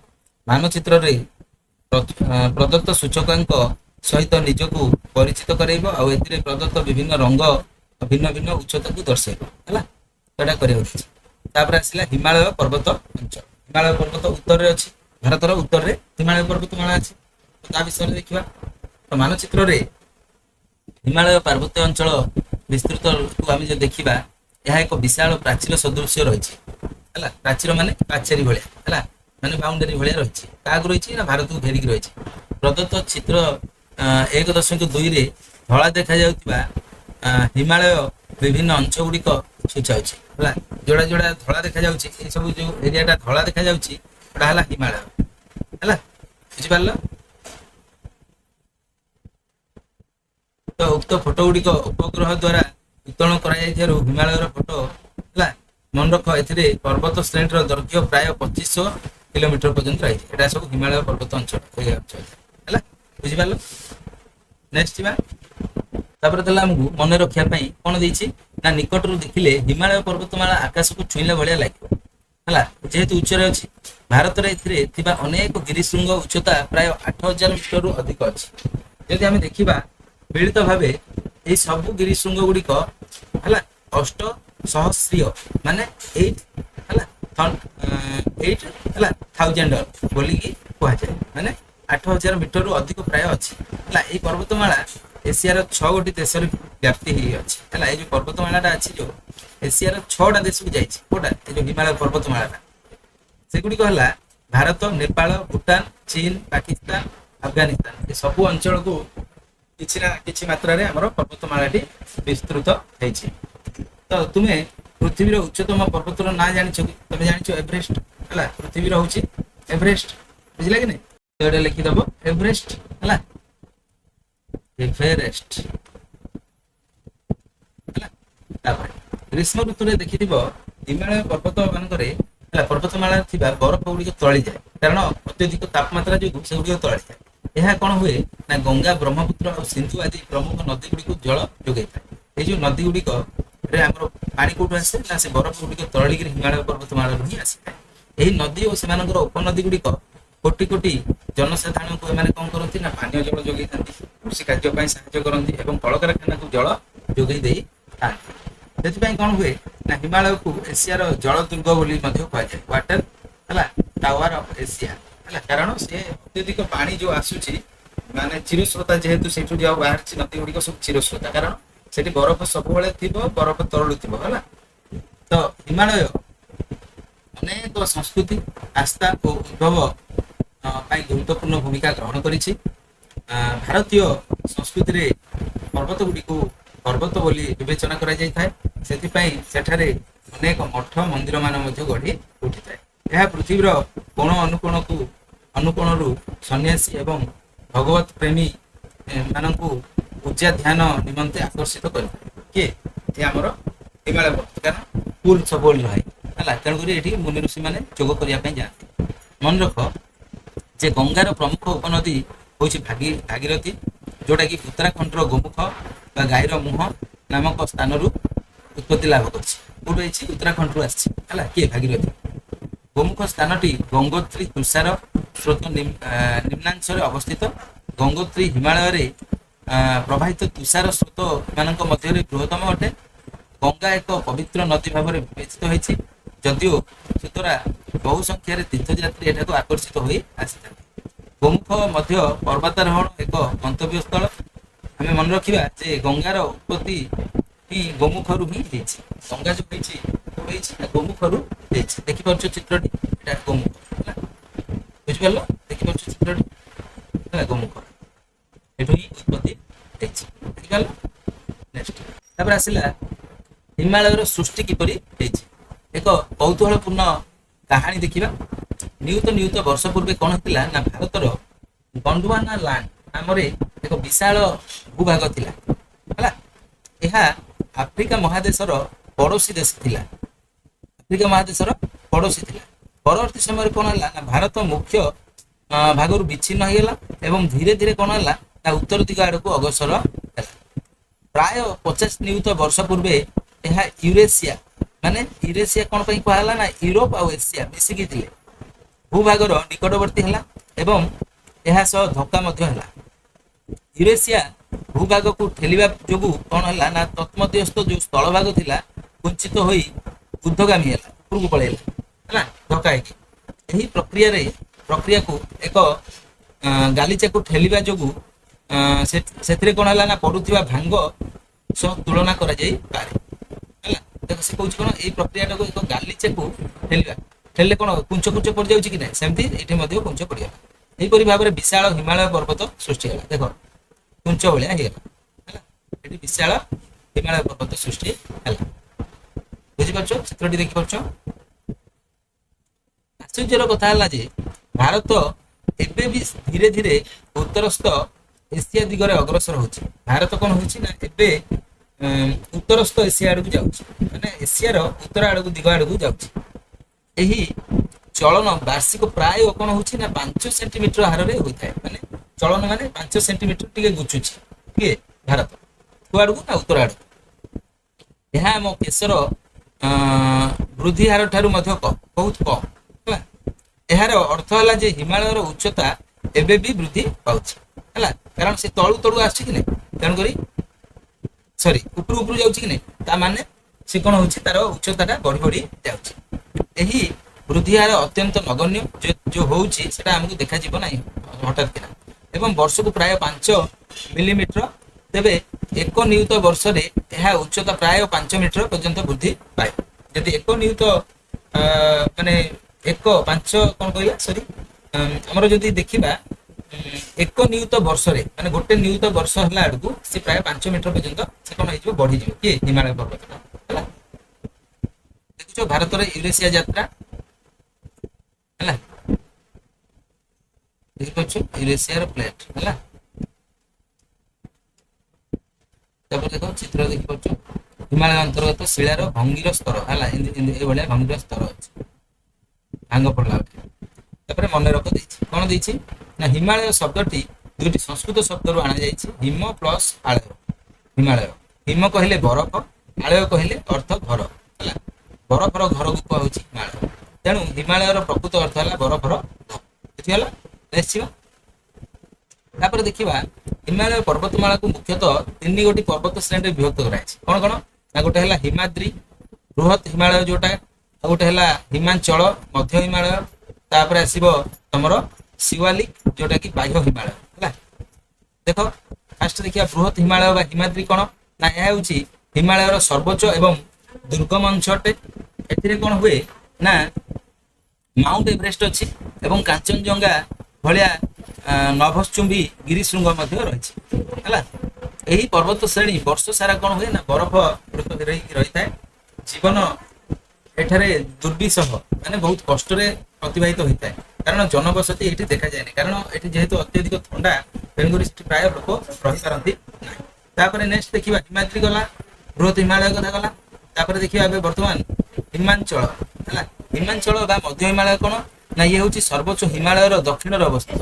ମାନଚିତ୍ରରେ ପ୍ରଦତ୍ତ ସୂଚକାଙ୍କ ସହିତ ନିଜକୁ ପରିଚିତ କରାଇବ ଆଉ ଏଥିରେ ପ୍ରଦତ୍ତ ବିଭିନ୍ନ ରଙ୍ଗ ଭିନ୍ନ ଭିନ୍ନ ଉଚ୍ଚତାକୁ ଦର୍ଶାଇବ ହେଲା। ଏଟା କରିବାକୁ ଅଛି। ତାପରେ ଆସିଲା ହିମାଳୟ ପର୍ବତ ଅଞ୍ଚଳ। ହିମାଳୟ ପର୍ବତ ଉତ୍ତରରେ ଅଛି, ଭାରତର ଉତ୍ତରରେ ହିମାଳୟ ପର୍ବତମାଳା ଅଛି। ତା ବିଷୟରେ ଦେଖିବା। ତ ମାନଚିତ୍ରରେ ହିମାଳୟ ପାର୍ବତ୍ୟ ଅଞ୍ଚଳ ବିସ୍ତୃତକୁ ଆମେ ଯଦି ଦେଖିବା, ଏହା ଏକ ବିଶାଳ ପ୍ରାଚୀର ସଦୃଶ୍ୟ ରହିଛି ହେଲା। ପ୍ରାଚୀର ମାନେ ପାଚେରୀ ଭଳିଆ ହେଲା, ମାନେ ବାଉଣ୍ଡାରୀ ଭଳିଆ ରହିଛି। କାହାକୁ ରହିଛି ନା ଭାରତକୁ ଘେରିକି ରହିଛି। ପ୍ରଦତ୍ତ ଚିତ୍ର 1.2ରେ ଧଳା ଦେଖାଯାଉଥିବା ହିମାଳୟ ବିଭିନ୍ନ ଅଂଶ ଗୁଡ଼ିକ ସୂଚାଉଛି ହେଲା। ଯୋଉଟା ଯୋଉଟା ଧଳା ଦେଖାଯାଉଛି, ଏଇ ସବୁ ଯୋଉ ଏରିଆଟା ଧଳା ଦେଖାଯାଉଛି ସେଟା ହେଲା ହିମାଳୟ ହେଲା। ବୁଝିପାରିଲ? ତ ଉକ୍ତ ଫଟୋ ଗୁଡ଼ିକ ଉପଗ୍ରହ ଦ୍ୱାରା ଉତ୍ତୋଳନ କରାଯାଇଥିବାରୁ ହିମାଳୟର ଫଟୋ ହେଲା। ମନେ ରଖ, ଏଥିରେ ପର୍ବତ ଶ୍ରେଣୀର ଦୈର୍ଘ୍ୟ ପ୍ରାୟ 2500 କିଲୋମିଟର ପର୍ଯ୍ୟନ୍ତ ରହିଛି। ଏଟା ସବୁ ହିମାଳୟ ପର୍ବତ ଅଞ୍ଚଳ ହେଲା। ବୁଝିପାରିଲ? ନେକ୍ସଟ ଯିବା। ତାପରେ ତାହେଲେ ଆମକୁ ମନେ ରଖିବା ପାଇଁ କଣ ଦେଇଛି ନା, ନିକଟରୁ ଦେଖିଲେ ହିମାଳୟ ପର୍ବତମାଳା ଆକାଶକୁ ଛୁଇଁଲା ଭଳିଆ ଲାଗିବ ହେଲା। ଯେହେତୁ ଉଚ୍ଚରେ ଅଛି, ଭାରତରେ ଏଥିରେ ଥିବା ଅନେକ ଗିରିଶୃଙ୍ଗ ଉଚ୍ଚତା ପ୍ରାୟ 8000 ମିଟରରୁ ଅଧିକ ଅଛି। ଯଦି ଆମେ ଦେଖିବା ମିଳିତ ଭାବେ ଏଇ ସବୁ ଗିରିଶୃଙ୍ଗ ଗୁଡ଼ିକ ହେଲା ଅଷ୍ଟ ସହସ୍ରୀୟ ମାନେ 8 ହେଲା 8 ହେଲା 1000 ବୋଲିକି କୁହାଯାଏ। ମାନେ 8000 ମିଟରରୁ ଅଧିକ ପ୍ରାୟ ଅଛି ହେଲା। ଏଇ ପର୍ବତମାଳା ଏସିଆର 6 ଗୋଟି ଦେଶରେ ବ୍ୟାପ୍ତି ହେଇଅଛି ହେଲା। ଏଇ ଯୋଉ ପର୍ବତମାଳାଟା ଅଛି, ଯୋଉ ଏସିଆର 6ଟା ଦେଶକୁ ଯାଇଛି, କୋଉଟା ଏଇ ଯୋଉ ହିମାଳୟ ପର୍ବତମାଳାଟା, ସେଗୁଡିକ ହେଲା ଭାରତ, ନେପାଳ, ଭୁଟାନ, ଚୀନ, ପାକିସ୍ତାନ, ଆଫଗାନିସ୍ତାନ। ଏ ସବୁ ଅଞ୍ଚଳକୁ କିଛି ନା କିଛି ମାତ୍ରାରେ ଆମର ପର୍ବତମାଳାଟି ବିସ୍ତୃତ ହେଇଛି। ତ ତୁମେ ପୃଥିବୀର ଉଚ୍ଚତମ ପର୍ବତର ନାଁ ଜାଣିଛ କି? ତମେ ଜାଣିଛ ଏଭରେଷ୍ଟ ହେଲା। ପୃଥିବୀର ହଉଛି ଏଭରେଷ୍ଟ, ବୁଝିଲା କି ନାଇଁ? ତ ଏଇଟା ଲେଖିଦବ ଏଭରେଷ୍ଟ ହେଲା। ଏଭରେଷ୍ଟ ହେଲା। ତାପରେ ଗ୍ରୀଷ୍ମ ଋତୁରେ ଦେଖିଥିବ ହିମାଳୟ ପର୍ବତ ମାନଙ୍କରେ ହେଲା ପର୍ବତମାଳାରେ ଥିବା ବରଫ ଗୁଡ଼ିକ ତଳିଯାଏ, କାରଣ ଅତ୍ୟଧିକ ତାପମାତ୍ରା ଯୋଗୁଁ ସେଗୁଡ଼ିକ ତଳିଯାଏ। ଏହା କଣ ହୁଏ ନା, ଗଙ୍ଗା, ବ୍ରହ୍ମପୁତ୍ର ଆଉ ସିନ୍ଧୁ ଆଦି ପ୍ରମୁଖ ନଦୀ ଗୁଡ଼ିକୁ ଜଳ ଯୋଗାଇଥାଏ। ଏଇ ଯୋଉ ନଦୀ ଗୁଡ଼ିକ ଆମର ପାଣି କୋଉଠୁ ଆସେ ନା, ସେ ବରଫ ଗୁଡ଼ିକ ତରଳିକିରି ହିମାଳୟ ପର୍ବତମାଳାରୁ ହିଁ ଆସିଥାଏ। ଏହି ନଦୀ ଓ ସେମାନଙ୍କର ଉପନଦୀ ଗୁଡ଼ିକ କୋଟି କୋଟି ଜନସାଧାରଣଙ୍କୁ ଏମାନେ କଣ କରନ୍ତି ନା, ପାନୀୟ ଜଳ ଯୋଗାଇଥାନ୍ତି, କୃଷି କାର୍ଯ୍ୟ ପାଇଁ ସାହାଯ୍ୟ କରନ୍ତି ଏବଂ କଳକାରଖାନାକୁ ଜଳ ଯୋଗାଇ ଦେଇଥାନ୍ତି। ସେଥିପାଇଁ କଣ ହୁଏ ନା, ହିମାଳୟକୁ ଏସିଆର ଜଳ ଦୁର୍ଗ ବୋଲି ମଧ୍ୟ କୁହାଯାଏ, ୱାଟର ହେଲା ଟାୱାର ଅଫ ଏସିଆ ହେଲା। କାରଣ ସେ ଅତ୍ୟଧିକ ପାଣି ଯୋଉ ଆସୁଛି, ମାନେ ଚିରସ୍ରୋତା, ଯେହେତୁ ସେଇଠୁ ଯୋଉ ବାହାରିଛି ନଦୀ ଗୁଡ଼ିକ ସବୁ ଚିରସ୍ରୋତା, କାରଣ ସେଠି ବରଫ ସବୁବେଳେ ଥିବ, ବରଫ ତରଳୁଥିବ ହେଲା। ତ ହିମାଳୟ ଅନେକ ସଂସ୍କୃତି, ଆସ୍ଥା ଓ ଉଦ୍ଭବ ପାଇଁ ଗୁରୁତ୍ୱପୂର୍ଣ୍ଣ ଭୂମିକା ଗ୍ରହଣ କରିଛି। ଭାରତୀୟ ସଂସ୍କୃତିରେ ପର୍ବତ ଗୁଡ଼ିକୁ ପର୍ବତ ବୋଲି ବିବେଚନା କରାଯାଇଥାଏ। ସେଥିପାଇଁ ସେଠାରେ ଅନେକ ମଠ ମନ୍ଦିର ମାନ ମଧ୍ୟ ଗଢ଼ି ଉଠିଥାଏ। ଏହା ପୃଥିବୀର କୋଣ ଅନୁକୋଣରୁ ସନ୍ନ୍ୟାସୀ ଏବଂ ଭଗବତ ପ୍ରେମୀ ମାନଙ୍କୁ ପୂଜା ଧ୍ୟାନ ନିମନ୍ତେ ଆକର୍ଷିତ କରିଥାଏ। କିଏ? ଏ ଆମର ହିମାଳୟ ପର୍ବତ, କାରଣ କୁଲ ସବୁବେଳେ ରହେ ହେଲା। ତେଣୁକରି ଏଠି ମୁନି ଋଷି ମାନେ ଯୋଗ କରିବା ପାଇଁ ଯାଆନ୍ତି। ମନେ ରଖ ଯେ ଗଙ୍ଗାର ପ୍ରମୁଖ ଉପନଦୀ ହେଉଛି ଭାଗୀରଥୀ, ଯୋଉଟା କି ଉତ୍ତରାଖଣ୍ଡର ଗୋମୁଖ ବା ଗାଈର ମୁହଁ ନାମକ ସ୍ଥାନରୁ ଉତ୍ପତ୍ତି ଲାଭ କରିଛି। କୋଉଠୁ ହେଇଛି? ଉତ୍ତରାଖଣ୍ଡରୁ ଆସିଛି ହେଲା। କିଏ? ଭାଗୀରଥୀ। ଗୋମୁଖ ସ୍ଥାନଟି ଗଙ୍ଗୋତ୍ରୀ ତୁଷାର ସ୍ରୋତ ନିମ୍ନାଂଶରେ ଅବସ୍ଥିତ। ଗଙ୍ଗୋତ୍ରୀ ହିମାଳୟରେ ପ୍ରବାହିତ ତୁଷାର ସ୍ରୋତ ମାନଙ୍କ ମଧ୍ୟରେ ବୃହତ୍ତମ ଅଟେ। ଗଙ୍ଗା ଏକ ପବିତ୍ର ନଦୀ ଭାବରେ ବିବେଚିତ ହୋଇଛି, ଯଦିଓ ସୁତରା ବହୁ ସଂଖ୍ୟାରେ ତୀର୍ଥଯାତ୍ରୀ ଏଠାକୁ ଆକର୍ଷିତ ହୋଇ ଆସିଥାନ୍ତି। ଗୋମୁଖ ମଧ୍ୟ ପର୍ବତାରୋହଣ ଏକ ଗନ୍ତବ୍ୟ ସ୍ଥଳ। ଆମେ ମନେ ରଖିବା ଯେ ଗଙ୍ଗାର ଉତ୍ପତ୍ତି ହିଁ ଗୋମୁଖରୁ ହିଁ ହେଇଛି। ଗଙ୍ଗା ଯୋଉ ହେଇଛି ଗୋମୁଖରୁ ହେଇଛି। ଦେଖିପାରୁଛ ଚିତ୍ରଟି, ଏଟା ଗୋମୁଖ ହେଲା। ବୁଝିପାରିଲ? ଦେଖିପାରୁଛ ଚିତ୍ରଟି ହେଲା, ଗୋମୁଖ ଏଠୁ ହିଁ ଉତ୍ପତ୍ତି ହେଇଛି। ବୁଝିପାରିଲ? ନେକ୍ସଟ ତାପରେ ଆସିଲା ହିମାଳୟର ସୃଷ୍ଟି କିପରି ହେଇଛି। ଏକ କୌତୂହଳପୂର୍ଣ୍ଣ କାହାଣୀ ଦେଖିବା। ନିୟୁତ ବର୍ଷ ପୂର୍ବେ କଣ ହେଇଥିଲା ନା, ଭାରତର ଗଣ୍ଡୱାନା ଲ୍ୟାଣ୍ଡ ନାମରେ ଏକ ବିଶାଳ ଭୂଭାଗ ଥିଲା ହେଲା। ଏହା ଆଫ୍ରିକା ମହାଦେଶର ପଡୋଶୀ ଦେଶ ଥିଲା। ଆଫ୍ରିକା ମହାଦେଶର ପଡୋଶୀ ଥିଲା। ପରବର୍ତ୍ତୀ ସମୟରେ କଣ ହେଲା ନା, ଭାରତ ମୁଖ୍ୟ ଭାଗରୁ ବିଚ୍ଛିନ୍ନ ହେଇଗଲା ଏବଂ ଧୀରେ ଧୀରେ କଣ ହେଲା ନା, ଉତ୍ତର ଦିଗ ଆଡକୁ ଅଗ୍ରସର ହେଲା। ପ୍ରାୟ 50 ନିୟୁତ ବର୍ଷ ପୂର୍ବେ ଏହା ୟୁରେସିଆ, ମାନେ ୟୁରେସିଆ କଣ ପାଇଁ କୁହାହେଲା ନା, ୟୁରୋପ ଆଉ ଏସିଆ ମିଶିକି ଥିଲେ, ଭୂଭାଗର ନିକଟବର୍ତ୍ତୀ ହେଲା ଏବଂ ଏହା ସହ ଧକ୍କା ମଧ୍ୟ ହେଲା। ୟୁରେସିଆ ଭୂଭାଗକୁ ଠେଲିବା ଯୋଗୁଁ କଣ ହେଲା ନା, ତତ୍ମଧ୍ୟସ୍ଥ ଯୋଉ ସ୍ଥଳଭାଗ ଥିଲା କୁଞ୍ଚିତ ହୋଇ ଊର୍ଦ୍ଧ୍ୱଗାମୀ ହେଲା, ଉପରକୁ ପଳେଇଲା ହେଲା, ଧକ୍କା ହେଇକି। ଏହି ପ୍ରକ୍ରିୟାକୁ ଏକ ଗାଲିଚାକୁ ଠେଲିବା ଯୋଗୁଁ ସେଥିରେ କଣ ହେଲା ନା, ପଡୁଥିବା ଭାଙ୍ଗ ସହ ତୁଳନା କରାଯାଇପାରେ ହେଲା। ଦେଖ ସେ କହୁଛି କଣ, ଏଇ ପ୍ରକ୍ରିୟାଟାକୁ ଏକ ଗାଲିଚାକୁ ଠେଲିଲେ କଣ କୁଞ୍ଚ ପଡିଯାଉଛି କି ନାହିଁ, ସେମିତି ଏଠି ମଧ୍ୟ କୁଞ୍ଚ ପଡିଗଲା। ଏହିପରି ଭାବରେ ବିଶାଳ ହିମାଳୟ ପର୍ବତ ସୃଷ୍ଟି ହେଲା। ଦେଖ କୁଞ୍ଚ ଭଳିଆ ହେଇଗଲା ହେଲା। ଏଠି ବିଶାଳ ହିମାଳୟ ପର୍ବତ ସୃଷ୍ଟି ହେଲା। ବୁଝିପାରୁଛ, ଚିତ୍ରଟି ଦେଖିପାରୁଛ। ଆଶ୍ଚର୍ଯ୍ୟର କଥା ହେଲା ଯେ ଭାରତ ଏବେ ବି ଧୀରେ ଧୀରେ ଉତ୍ତରସ୍ଥ ଏସିଆ ଦିଗରେ ଅଗ୍ରସର ହେଉଛି। ଭାରତ କଣ ହଉଛି ନା ଏବେ ଉତ୍ତରସ୍ଥ ଏସିଆ ଆଡକୁ ଯାଉଛି, ମାନେ ଏସିଆର ଉତ୍ତର ଆଡକୁ ଦିଗ ଆଡକୁ ଯାଉଛି। ଏହି ଚଳନ ବାର୍ଷିକ ପ୍ରାୟ କଣ ହଉଛି ନା 5 ସେଣ୍ଟିମିଟର ହାରରେ ହୋଇଥାଏ। ମାନେ ଚଳନ ମାନେ 5 ସେଣ୍ଟିମିଟର ଟିକେ ଘୁଚୁଛି କିଏ ଭାରତ କୁଆଡକୁ ନା ଉତ୍ତର ଆଡକୁ। ଏହା ଆମ କେଶର ବୃଦ୍ଧି ହାର ଠାରୁ ମଧ୍ୟ ବହୁତ କମ ହେଲା। ଏହାର ଅର୍ଥ ହେଲା ଯେ ହିମାଳୟର ଉଚ୍ଚତା ଏବେ ବି ବୃଦ୍ଧି ପାଉଛି ହେଲା, କାରଣ ସେ ତଳୁ ତଳୁ ଆସୁଛି କି ନାଇଁ, ତେଣୁକରି ସରି ଉପରୁ ଉପରୁ ଯାଉଛି କି ନାଇଁ, ତା ମାନେ ସେ କଣ ହଉଛି ତାର ଉଚ୍ଚତାଟା ବଢି ବଢି ଯାଉଛି। ଏହି ବୃଦ୍ଧି ହାର ଅତ୍ୟନ୍ତ ନଗଣ୍ୟ ଯୋଉ ହଉଛି ସେଟା ଆମକୁ ଦେଖାଯିବ ନାହିଁ ହଠାତ୍ କିନା, ଏବଂ ବର୍ଷକୁ ପ୍ରାୟ 5 ମିଲିମିଟର। ତେବେ 1 ନିୟୁତ ବର୍ଷରେ ଏହା ଉଚ୍ଚତା ପ୍ରାୟ 5 ମିଟର ପର୍ଯ୍ୟନ୍ତ ବୃଦ୍ଧି ପାଏ। ଯଦି 1 ନିୟୁତ ମାନେ 5 କଣ କହିଲା ସରି ଆମର ଯଦି ଦେଖିବା 1 ନିୟୁତ ବର୍ଷରେ ମାନେ ଗୋଟେ ନିୟୁତ ବର୍ଷ ହେଲା ଆଡକୁ ସେ ପ୍ରାୟ 5 ମିଟର ପର୍ଯ୍ୟନ୍ତ ସେ କଣ ହେଇଯିବ ବଢିଯିବ କିଏ ହିମାଳୟ ପର୍ବତଟା ହେଲା। ଦେଖୁଛ ଭାରତର ୟୁରେସିଆ ଯାତ୍ରା ହେଲା, ଦେଖିପାରୁଛ ୟୁରେସିଆର ପ୍ଲେଟ ହେଲା। ତାପରେ ଦେଖ ଚିତ୍ର ଦେଖିପାରୁଛ ହିମାଳୟ ଅନ୍ତର୍ଗତ ଶିଳାର ଭଙ୍ଗୀର ସ୍ତର ହେଲା, ଏଇଭଳିଆ ଭଙ୍ଗୀର ସ୍ତର ଅଛି ଭାଙ୍ଗ ପଡିଲା। ତାପରେ ମନେ ରଖ ଦେଇଛି କଣ ଦେଇଛି ନା ହିମାଳୟ ଶବ୍ଦଟି ଦୁଇଟି ସଂସ୍କୃତ ଶବ୍ଦରୁ ଅଣାଯାଇଛି, ହିମ ପ୍ଲସ୍ ଆଳୟ। ହିମାଳୟ ହିମ କହିଲେ ବରଫ, ଆଳୟ କହିଲେ ଅର୍ଥ ଘର ହେଲା। ବରଫର ଘରକୁ କୁହାହଉଛି ହିମାଳୟ, ତେଣୁ ହିମାଳୟର ପ୍ରକୃତ ଅର୍ଥ ହେଲା ବରଫର ଘର। ବୁଝିଗଲା, ନିଶ୍ଚିତ। ତାପରେ ଦେଖିବା ହିମାଳୟ ପର୍ବତମାଳାକୁ ମୁଖ୍ୟତଃ 3 ଗୋଟି ପର୍ବତ ଶ୍ରେଣୀରେ ବିଭକ୍ତ କରାଯାଇଛି। କଣ କଣ ନା ଗୋଟେ ହେଲା ହିମାଦ୍ରି ବୃହତ ହିମାଳୟ ଯୋଉଟା, ଆଉ ଗୋଟେ ହେଲା ହିମାଞ୍ଚଳ ମଧ୍ୟ ହିମାଳୟ, ତାପରେ ଆସିବ ତମର ଶିୱାଲିକ ଯୋଉଟା କି ବାହ୍ୟ ହିମାଳୟ ହେଲା। ଦେଖ ଫାଷ୍ଟ ଦେଖିବା ବୃହତ ହିମାଳୟ ବା ହିମାଦ୍ରି କଣ ନା ଏହା ହେଉଛି ହିମାଳୟର ସର୍ବୋଚ୍ଚ ଏବଂ ଦୁର୍ଗମ ଅଂଶ ଅଟେ। ଏଥିରେ କଣ ହୁଏ ନା ମାଉଣ୍ଟ ଏଭରେଷ୍ଟ ଅଛି ଏବଂ କାଞ୍ଚନଜଙ୍ଗା ଭଳିଆ ନଭଶ୍ଚୁମ୍ବୀ ଗିରିଶୃଙ୍ଗ ମଧ୍ୟ ରହିଛି ହେଲା। ଏହି ପର୍ବତ ଶ୍ରେଣୀ ବର୍ଷ ସାରା କଣ ହୁଏ ନା ବରଫ ରହିଥାଏ। ଜୀବନ ଏଠାରେ ଦୁର୍ବିସହ ମାନେ ବହୁତ କଷ୍ଟରେ ଅତିବାହିତ ହୋଇଥାଏ, କାରଣ ଜନବସତି ଏଠି ଦେଖାଯାଏନି, କାରଣ ଏଠି ଯେହେତୁ ଅତ୍ୟଧିକ ଥଣ୍ଡା, ତେଣୁକରି ସେଠି ପ୍ରାୟ ଲୋକ ରହିପାରନ୍ତି ନାହିଁ। ତାପରେ ନେକ୍ସଟ ଦେଖିବା ହିମାଦ୍ରି ଗଲା, ବୃହତ ହିମାଳୟ କଥା ଗଲା। ତାପରେ ଦେଖିବା ଏବେ ବର୍ତ୍ତମାନ ହିମାଞ୍ଚଳ ହେଲା। ହିମାଞ୍ଚଳ ବା ମଧ୍ୟ ହିମାଳୟ କଣ ନା ଇଏ ହଉଛି ସର୍ବୋଚ୍ଚ ହିମାଳୟର ଦକ୍ଷିଣରେ ଅବସ୍ଥିତ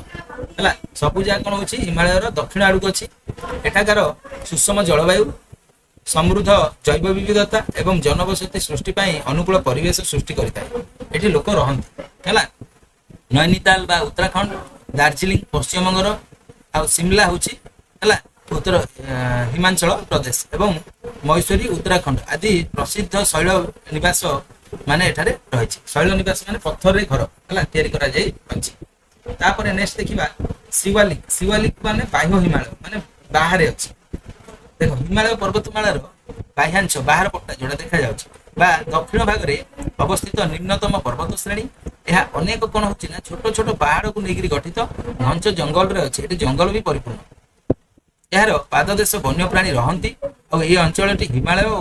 ହେଲା। ସବୁ ଯାକ କଣ ହଉଛି ହିମାଳୟର ଦକ୍ଷିଣ ଆଡକୁ ଅଛି। ଏଠାକାର ସୁଷମ ଜଳବାୟୁ, ସମୃଦ୍ଧ ଜୈବ ବିବିଧତା ଏବଂ ଜନବସତି ସୃଷ୍ଟି ପାଇଁ ଅନୁକୂଳ ପରିବେଶ ସୃଷ୍ଟି କରିଥାଏ। ଏଠି ଲୋକ ରହନ୍ତି ହେଲା। ନୈନିତାଲ ବା ଉତ୍ତରାଖଣ୍ଡ, ଦାର୍ଜିଲିଂ ପଶ୍ଚିମବଙ୍ଗର, ଆଉ ସିମଲା ହଉଛି ହେଲା ଉତ୍ତର ହିମାଞ୍ଚଳ ପ୍ରଦେଶ, ଏବଂ ମୈଶୂରୀ ଉତ୍ତରାଖଣ୍ଡ ଆଦି ପ୍ରସିଦ୍ଧ ଶୈଳ ନିବାସ ମାନେ ଏଠାରେ ରହିଛି। ଶୈଳ ନିବାସ ମାନେ ପଥରରେ ଘର ହେଲା ତିଆରି କରାଯାଇ ଅଛି। ତାପରେ ନେକ୍ସଟ ଦେଖିବା ଶିୱାଲିକ। ଶିୱାଲିକ ମାନେ ବାହ୍ୟ ହିମାଳୟ ମାନେ ବାହାରେ ଅଛି। ଦେଖ ହିମାଳୟ ପର୍ବତମାଳାର ବାହ୍ୟାଂଶ ବାହାର ପଟ୍ଟା ଯୋଉଟା ଦେଖାଯାଉଛି ବା ଦକ୍ଷିଣ ଭାଗରେ ଅବସ୍ଥିତ ନିମ୍ନତମ ପର୍ବତ ଶ୍ରେଣୀ। ଏହା ଅନେକ କଣ ହଉଛି ନା ଛୋଟ ଛୋଟ ପାହାଡକୁ ନେଇକରି ଗଠିତ ଘଞ୍ଚ ଜଙ୍ଗଲରେ ଅଛି। ଏଠି ଜଙ୍ଗଲ ବି ପରିପୂର୍ଣ୍ଣ। ଏହାର ପାଦଦେଶ ବନ୍ୟପ୍ରାଣୀ ରହନ୍ତି, ଆଉ ଏହି ଅଞ୍ଚଳଟି ହିମାଳୟ ଓ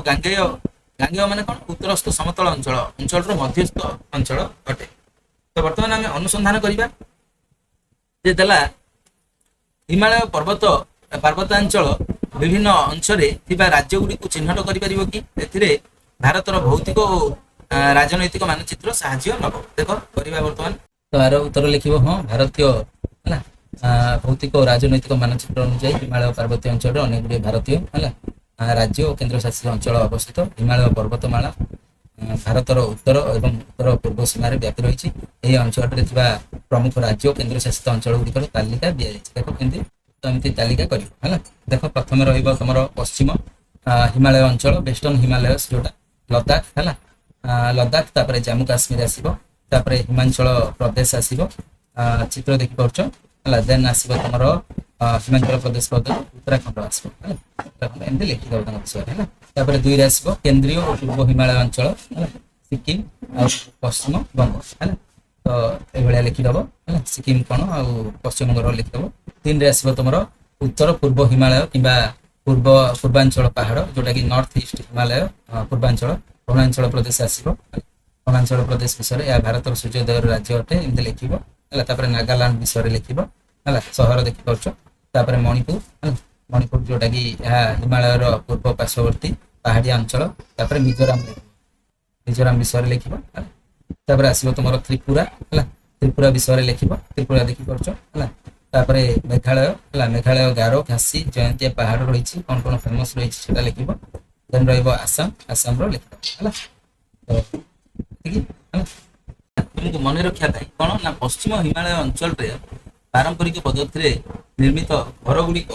ଗାଙ୍ଗେୟ ମାନେ କଣ ଉତ୍ତରସ୍ଥ ସମତଳ ଅଞ୍ଚଳର ମଧ୍ୟସ୍ଥ ଅଞ୍ଚଳ ଅଟେ। ତ ବର୍ତ୍ତମାନ ଆମେ ଅନୁସନ୍ଧାନ କରିବା ଯେ ଦେଲା ହିମାଳୟ ପାର୍ବତ୍ୟାଞ୍ଚଳ ବିଭିନ୍ନ ଅଂଶରେ ଥିବା ରାଜ୍ୟ ଗୁଡ଼ିକୁ ଚିହ୍ନଟ କରିପାରିବ କି? ଏଥିରେ ଭାରତର ଭୌତିକ ଓ ରାଜନୈତିକ ମାନଚିତ୍ର ସାହାଯ୍ୟ ନବ। ଦେଖ କରିବା ବର୍ତ୍ତମାନ। ତ ଆର ଉତ୍ତର ଲେଖିବ ହଁ ଭାରତୀୟ ହେଲା ଭୌତିକ ଓ ରାଜନୈତିକ ମାନଚିତ୍ର ଅନୁଯାୟୀ ହିମାଳୟ ପାର୍ବତ୍ୟ ଅଞ୍ଚଳରେ ଅନେକ ଗୁଡ଼ିଏ ଭାରତୀୟ ହେଲା ରାଜ୍ୟ ଓ କେନ୍ଦ୍ରଶାସିତ ଅଞ୍ଚଳ ଅବସ୍ଥିତ। ହିମାଳୟ ପର୍ବତମାଳା ଭାରତର ଉତ୍ତର ଏବଂ ଉତ୍ତର ପୂର୍ବ ସୀମାରେ ବ୍ୟାପି ରହିଛି। ଏହି ଅଞ୍ଚଳରେ ଥିବା ପ୍ରମୁଖ ରାଜ୍ୟ ଓ କେନ୍ଦ୍ରଶାସିତ ଅଞ୍ଚଳ ଗୁଡ଼ିକର ତାଲିକା ଦିଆଯାଇଛି। ଦେଖ କେମିତି ତ ଏମିତି ତାଲିକା କରିବ ହେଲା। ଦେଖ ପ୍ରଥମେ ରହିବ ତମର ପଶ୍ଚିମ ହିମାଳୟ ଅଞ୍ଚଳ, ୱେଷ୍ଟର୍ଣ୍ଣ ହିମାଳୟସ୍ ଯୋଉଟା ଲଦାଖ ହେଲା। ଲଦାଖ ତାପରେ ଜାମ୍ମୁ କାଶ୍ମୀର ଆସିବ, ତାପରେ ହିମାଞ୍ଚଳ ପ୍ରଦେଶ ଆସିବ, ଚିତ୍ର ଦେଖିପାରୁଛ ହେଲା। ଦେନ୍ ଆସିବ ତମର ହିମାଚଳ ପ୍ରଦେଶ ପଦରେ ଉତ୍ତରାଖଣ୍ଡ ଆସିବ ହେଲା। ଉତ୍ତରାଖଣ୍ଡ ଏମିତି ଲେଖିଦବ ତାଙ୍କ ବିଷୟରେ ହେଲା। ତାପରେ 2ରେ ଆସିବ କେନ୍ଦ୍ରୀୟ ଓ ପୂର୍ବ ହିମାଳୟ ଅଞ୍ଚଳ ହେଲା, ସିକିମ ଆଉ ପଶ୍ଚିମ ବଙ୍ଗ ହେଲା। ତ ଏଇଭଳିଆ ଲେଖିଦବ ହେଲା। ସିକିମ କଣ ଆଉ ପଶ୍ଚିମବଙ୍ଗର ଲେଖିଦବ। 3ରେ ଆସିବ ତମର ଉତ୍ତର ପୂର୍ବ ହିମାଳୟ କିମ୍ବା ପୂର୍ବ ପୂର୍ବାଞ୍ଚଳ ପାହାଡ଼ ଯୋଉଟା କି ନର୍ଥ ଇଷ୍ଟ ହିମାଳୟ ପୂର୍ବାଞ୍ଚଳ ଅରୁଣାଚଳ ପ୍ରଦେଶ ଆସିବ। ଅରୁଣାଚଳ ପ୍ରଦେଶ ବିଷୟରେ ଏହା ଭାରତର ସୂର୍ଯ୍ୟୋଦୟର ରାଜ୍ୟ ଅଟେ ଏମିତି ଲେଖିବ ହେଲା। ତାପରେ ନାଗାଲାଣ୍ଡ ବିଷୟରେ ଲେଖିବ ହେଲା, ସହର ଦେଖିପାରୁଛ। ତାପରେ ମଣିପୁର ହେଲା, ମଣିପୁର ଯୋଉଟା କି ଏହା ହିମାଳୟର ପୂର୍ବ ପାର୍ଶ୍ୱବର୍ତ୍ତୀ ପାହାଡ଼ିଆ ଅଞ୍ଚଳ। ତାପରେ ମିଜୋରାମ ଲେଖିବ, ମିଜୋରାମ ବିଷୟରେ ଲେଖିବ ହେଲା। ତାପରେ ଆସିବ ତୁମର ତ୍ରିପୁରା ହେଲା, ତ୍ରିପୁରା ବିଷୟରେ ଲେଖିବ, ତ୍ରିପୁରା ଦେଖିପାରୁଛ ହେଲା। ତାପରେ ମେଘାଳୟ ହେଲା, ମେଘାଳୟ ଗାରୋ ଘାସି ଜୟନ୍ତିଆ ପାହାଡ଼ ରହିଛି, କ'ଣ କ'ଣ ଫେମସ୍ ରହିଛି ସେଟା ଲେଖିବ। ଦେନ୍ ରହିବ ଆସାମ, ଆସାମର ଲେଖିବ ହେଲା। ତ ଏତିକି ହେଲା। ତୁମକୁ ମନେ ରଖିବା ପାଇଁ କ'ଣ ନା ପଶ୍ଚିମ ହିମାଳୟ ଅଞ୍ଚଳରେ ପାରମ୍ପରିକ ପଦ୍ଧତିରେ ନିର୍ମିତ ଘରଗୁଡ଼ିକ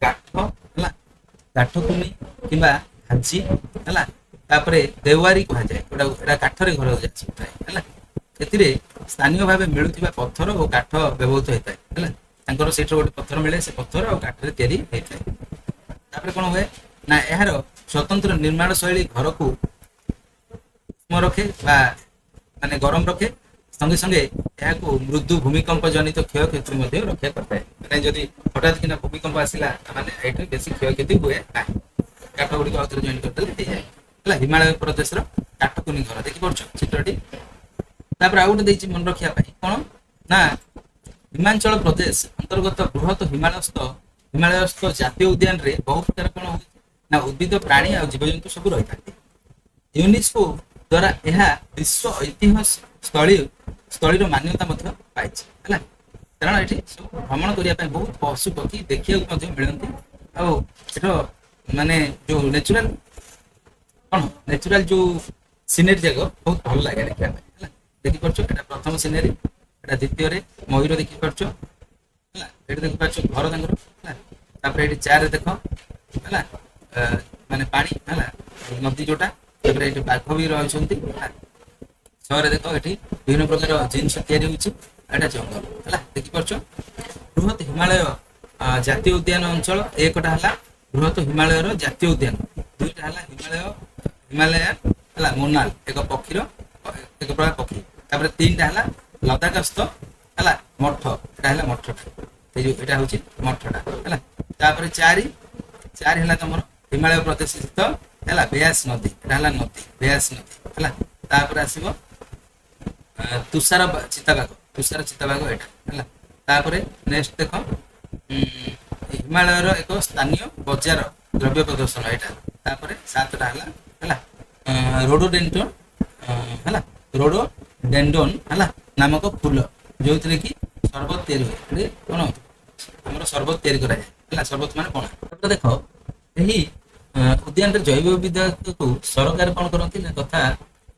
କାଠ ହେଲା, କାଠ କୁନି କିମ୍ବା ହାଜି ହେଲା, ତାପରେ ଦେୱାରୀ କୁହାଯାଏ। ଏଟା କାଠରେ ଘର ଥାଏ ହେଲା। ଏଥିରେ ସ୍ଥାନୀୟ ଭାବେ ମିଳୁଥିବା ପଥର ଓ କାଠ ବ୍ୟବହୃତ ହୋଇଥାଏ ହେଲା। ତାଙ୍କର ସେଇଠୁ ଗୋଟେ ପଥର ମିଳେ, ସେ ପଥର ଆଉ କାଠରେ ତିଆରି ହୋଇଥାଏ। ତାପରେ କ'ଣ ହୁଏ ନା ଏହାର ସ୍ୱତନ୍ତ୍ର ନିର୍ମାଣ ଶୈଳୀ ଘରକୁ ଉଷ୍ମ ରଖେ ବା ମାନେ ଗରମ ରଖେ, ସଙ୍ଗେ ସଙ୍ଗେ ଏହାକୁ ମୃଦୁ ଭୂମିକମ୍ପ ଜନିତ କ୍ଷୟକ୍ଷତି ମଧ୍ୟ ରକ୍ଷା କରିଥାଏ। ମାନେ ଯଦି ହଠାତ୍ କିନା ଭୂମିକମ୍ପ ଆସିଲା ମାନେ ଏଇଠି ବେଶୀ କ୍ଷୟକ୍ଷତି ହୁଏ ନାହିଁ, କାଠ ଗୁଡ଼ିକ ଆଉଥରେ ଜଏନ୍ କରିଦେଲେ ହେଇଯାଏ ହେଲା। ହିମାଳୟ ପ୍ରଦେଶର କାଠକୁନି ଘର ଦେଖିପାରୁଛ ଚିତ୍ରଟି। ତାପରେ ଆଉ ଗୋଟେ ଦେଇଛି ମନେ ରଖିବା ପାଇଁ କ'ଣ ନା ହିମାଚଳ ପ୍ରଦେଶ ଅନ୍ତର୍ଗତ ବୃହତ ହିମାଳୟସ୍ଥ ଜାତୀୟ ଉଦ୍ୟାନରେ ବହୁ ପ୍ରକାର କ'ଣ ହୁଏ ନା ଉଦ୍ଭିଦ ପ୍ରାଣୀ ଆଉ ଜୀବଜନ୍ତୁ ସବୁ ରହିଥାନ୍ତି। ୟୁନେସ୍କୋ ଦ୍ୱାରା ଏହା ବିଶ୍ୱ ଐତିହ୍ୟ ସ୍ଥଳୀର ମାନ୍ୟତା ମଧ୍ୟ ପାଇଛି ହେଲା। କାରଣ ଏଠି ସବୁ ଭ୍ରମଣ କରିବା ପାଇଁ ବହୁତ ପଶୁ ପକ୍ଷୀ ଦେଖିବାକୁ ମଧ୍ୟ ମିଳନ୍ତି। ଆଉ ଏଠର ମାନେ ଯୋଉ ନେଚୁରାଲ ଯୋଉ ସିନେରୀ ଯାକ ବହୁତ ଭଲ ଲାଗେ ଦେଖିବା ପାଇଁ ହେଲା। ଦେଖିପାରୁଛ ଏଟା ପ୍ରଥମ ସିନେରୀ, ଏଟା ଦ୍ୱିତୀୟରେ ମୟୂର ଦେଖିପାରୁଛ ହେଲା। ଏଠି ଦେଖିପାରୁଛ ଘର ତାଙ୍କର ହେଲା। ତାପରେ ଏଠି ଚାରରେ ଦେଖ ହେଲା ମାନେ ପାଣି ହେଲା, ନଦୀ ଯୋଉଟା। ତାପରେ ଏଠି ବାଘ ବି ରହିଛନ୍ତି ହେଲା। ସହରରେ ଦେଖ ଏଠି ବିଭିନ୍ନ ପ୍ରକାର ଜିନିଷ ତିଆରି ହେଉଛି, ଏଟା ଜଙ୍ଗଲ ହେଲା। ଦେଖିପାରୁଛ ବୃହତ ହିମାଳୟ ଜାତୀୟ ଉଦ୍ୟାନ ଅଞ୍ଚଳ, ଏକଟା ହେଲା ବୃହତ ହିମାଳୟର ଜାତୀୟ ଉଦ୍ୟାନ, ଦୁଇଟା ହେଲା ହିମାଳୟାନ ହେଲା ମୋନାଲ ଏକ ପ୍ରକାର ପକ୍ଷୀ। ତାପରେ ତିନିଟା ହେଲା ଲଦାଖସ୍ଥ ହେଲା ମଠ, ଏଟା ହେଲା ମଠଟା, ଏଇ ଯୋଉ ଏଟା ହଉଛି ମଠଟା ହେଲା। ତାପରେ ଚାରି ହେଲା ତମର ହିମାଳୟ ପ୍ରଦେଶ ସ୍ଥିତ ହେଲା ବେଆସ ନଦୀ, ଏଟା ହେଲା ନଦୀ ବେଆସ ନଦୀ ହେଲା। ତାପରେ ଆସିବ ତୁଷାର ଚିତାବାଘ ଏଟା ହେଲା। ତାପରେ ନେକ୍ସଟ ଦେଖ ହିମାଳୟର ଏକ ସ୍ଥାନୀୟ ବଜାର ଦ୍ରବ୍ୟ ପ୍ରଦର୍ଶନ ଏଇଟା। ତାପରେ ସାତଟା ହେଲା ରୋଡୋଡେଣ୍ଡ୍ରନ୍ ହେଲା ନାମକ ଫୁଲ, ଯୋଉଥିରେ କି ସରବତ ତିଆରି ହୁଏ। କ'ଣ ଆମର ସରବତ ତିଆରି କରାଯାଏ ହେଲା, ସରବତ ମାନେ ପଣା। ଦେଖ ଏହି ଉଦ୍ୟାନରେ ଜୈବ ବିବିଧତାକୁ ସରକାର କ'ଣ କରନ୍ତି ନା ତଥା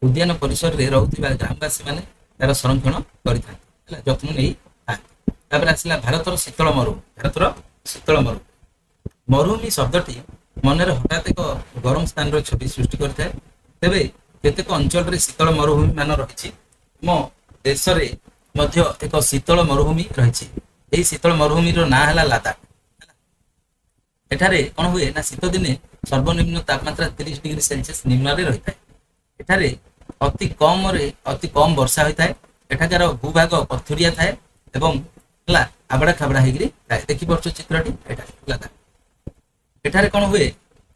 ଉଦ୍ୟାନ ପରିସରରେ ରହୁଥିବା ଗ୍ରାମବାସୀ ମାନେ ତାର ସଂରକ୍ଷଣ କରିଥାନ୍ତି ହେଲା, ଯତ୍ନ ନେଇଥାନ୍ତି। ତାପରେ ଆସିଲା ଭାରତର ଶୀତଳ ମରୁଭୂମି ଶବ୍ଦଟି ମନରେ ହଠାତ୍ ଏକ ଗରମ ସ୍ଥାନର ଛବି ସୃଷ୍ଟି କରିଥାଏ। ତେବେ କେତେକ ଅଞ୍ଚଳରେ ଶୀତଳ ମରୁଭୂମି ମାନ ରହିଛି। ଆମ ଦେଶରେ ମଧ୍ୟ ଏକ ଶୀତଳ ମରୁଭୂମି ରହିଛି। ଏହି ଶୀତଳ ମରୁଭୂମିର ନାଁ ହେଲା ଲାଦାଖ। ଏଠାରେ କ'ଣ ହୁଏ ନା ଶୀତ ଦିନେ ସର୍ବନିମ୍ନ ତାପମାତ୍ରା 30 ଡିଗ୍ରୀ ସେଲସିୟସ୍ ନିମ୍ନରେ ରହିଥାଏ। ଏଠାରେ ଅତି କମ ବର୍ଷା ହୋଇଥାଏ। ଏଠାକାର ଭୂଭାଗ ପଥୁରିଆ ଥାଏ ଏବଂ ହେଲା ଆବଡ଼ା ଖାବଡ଼ା ହେଇକିରି ଥାଏ। ଦେଖିପାରୁଛ ଚିତ୍ରଟି, ଏଟା ଲାଦାଖ। ଏଠାରେ କ'ଣ ହୁଏ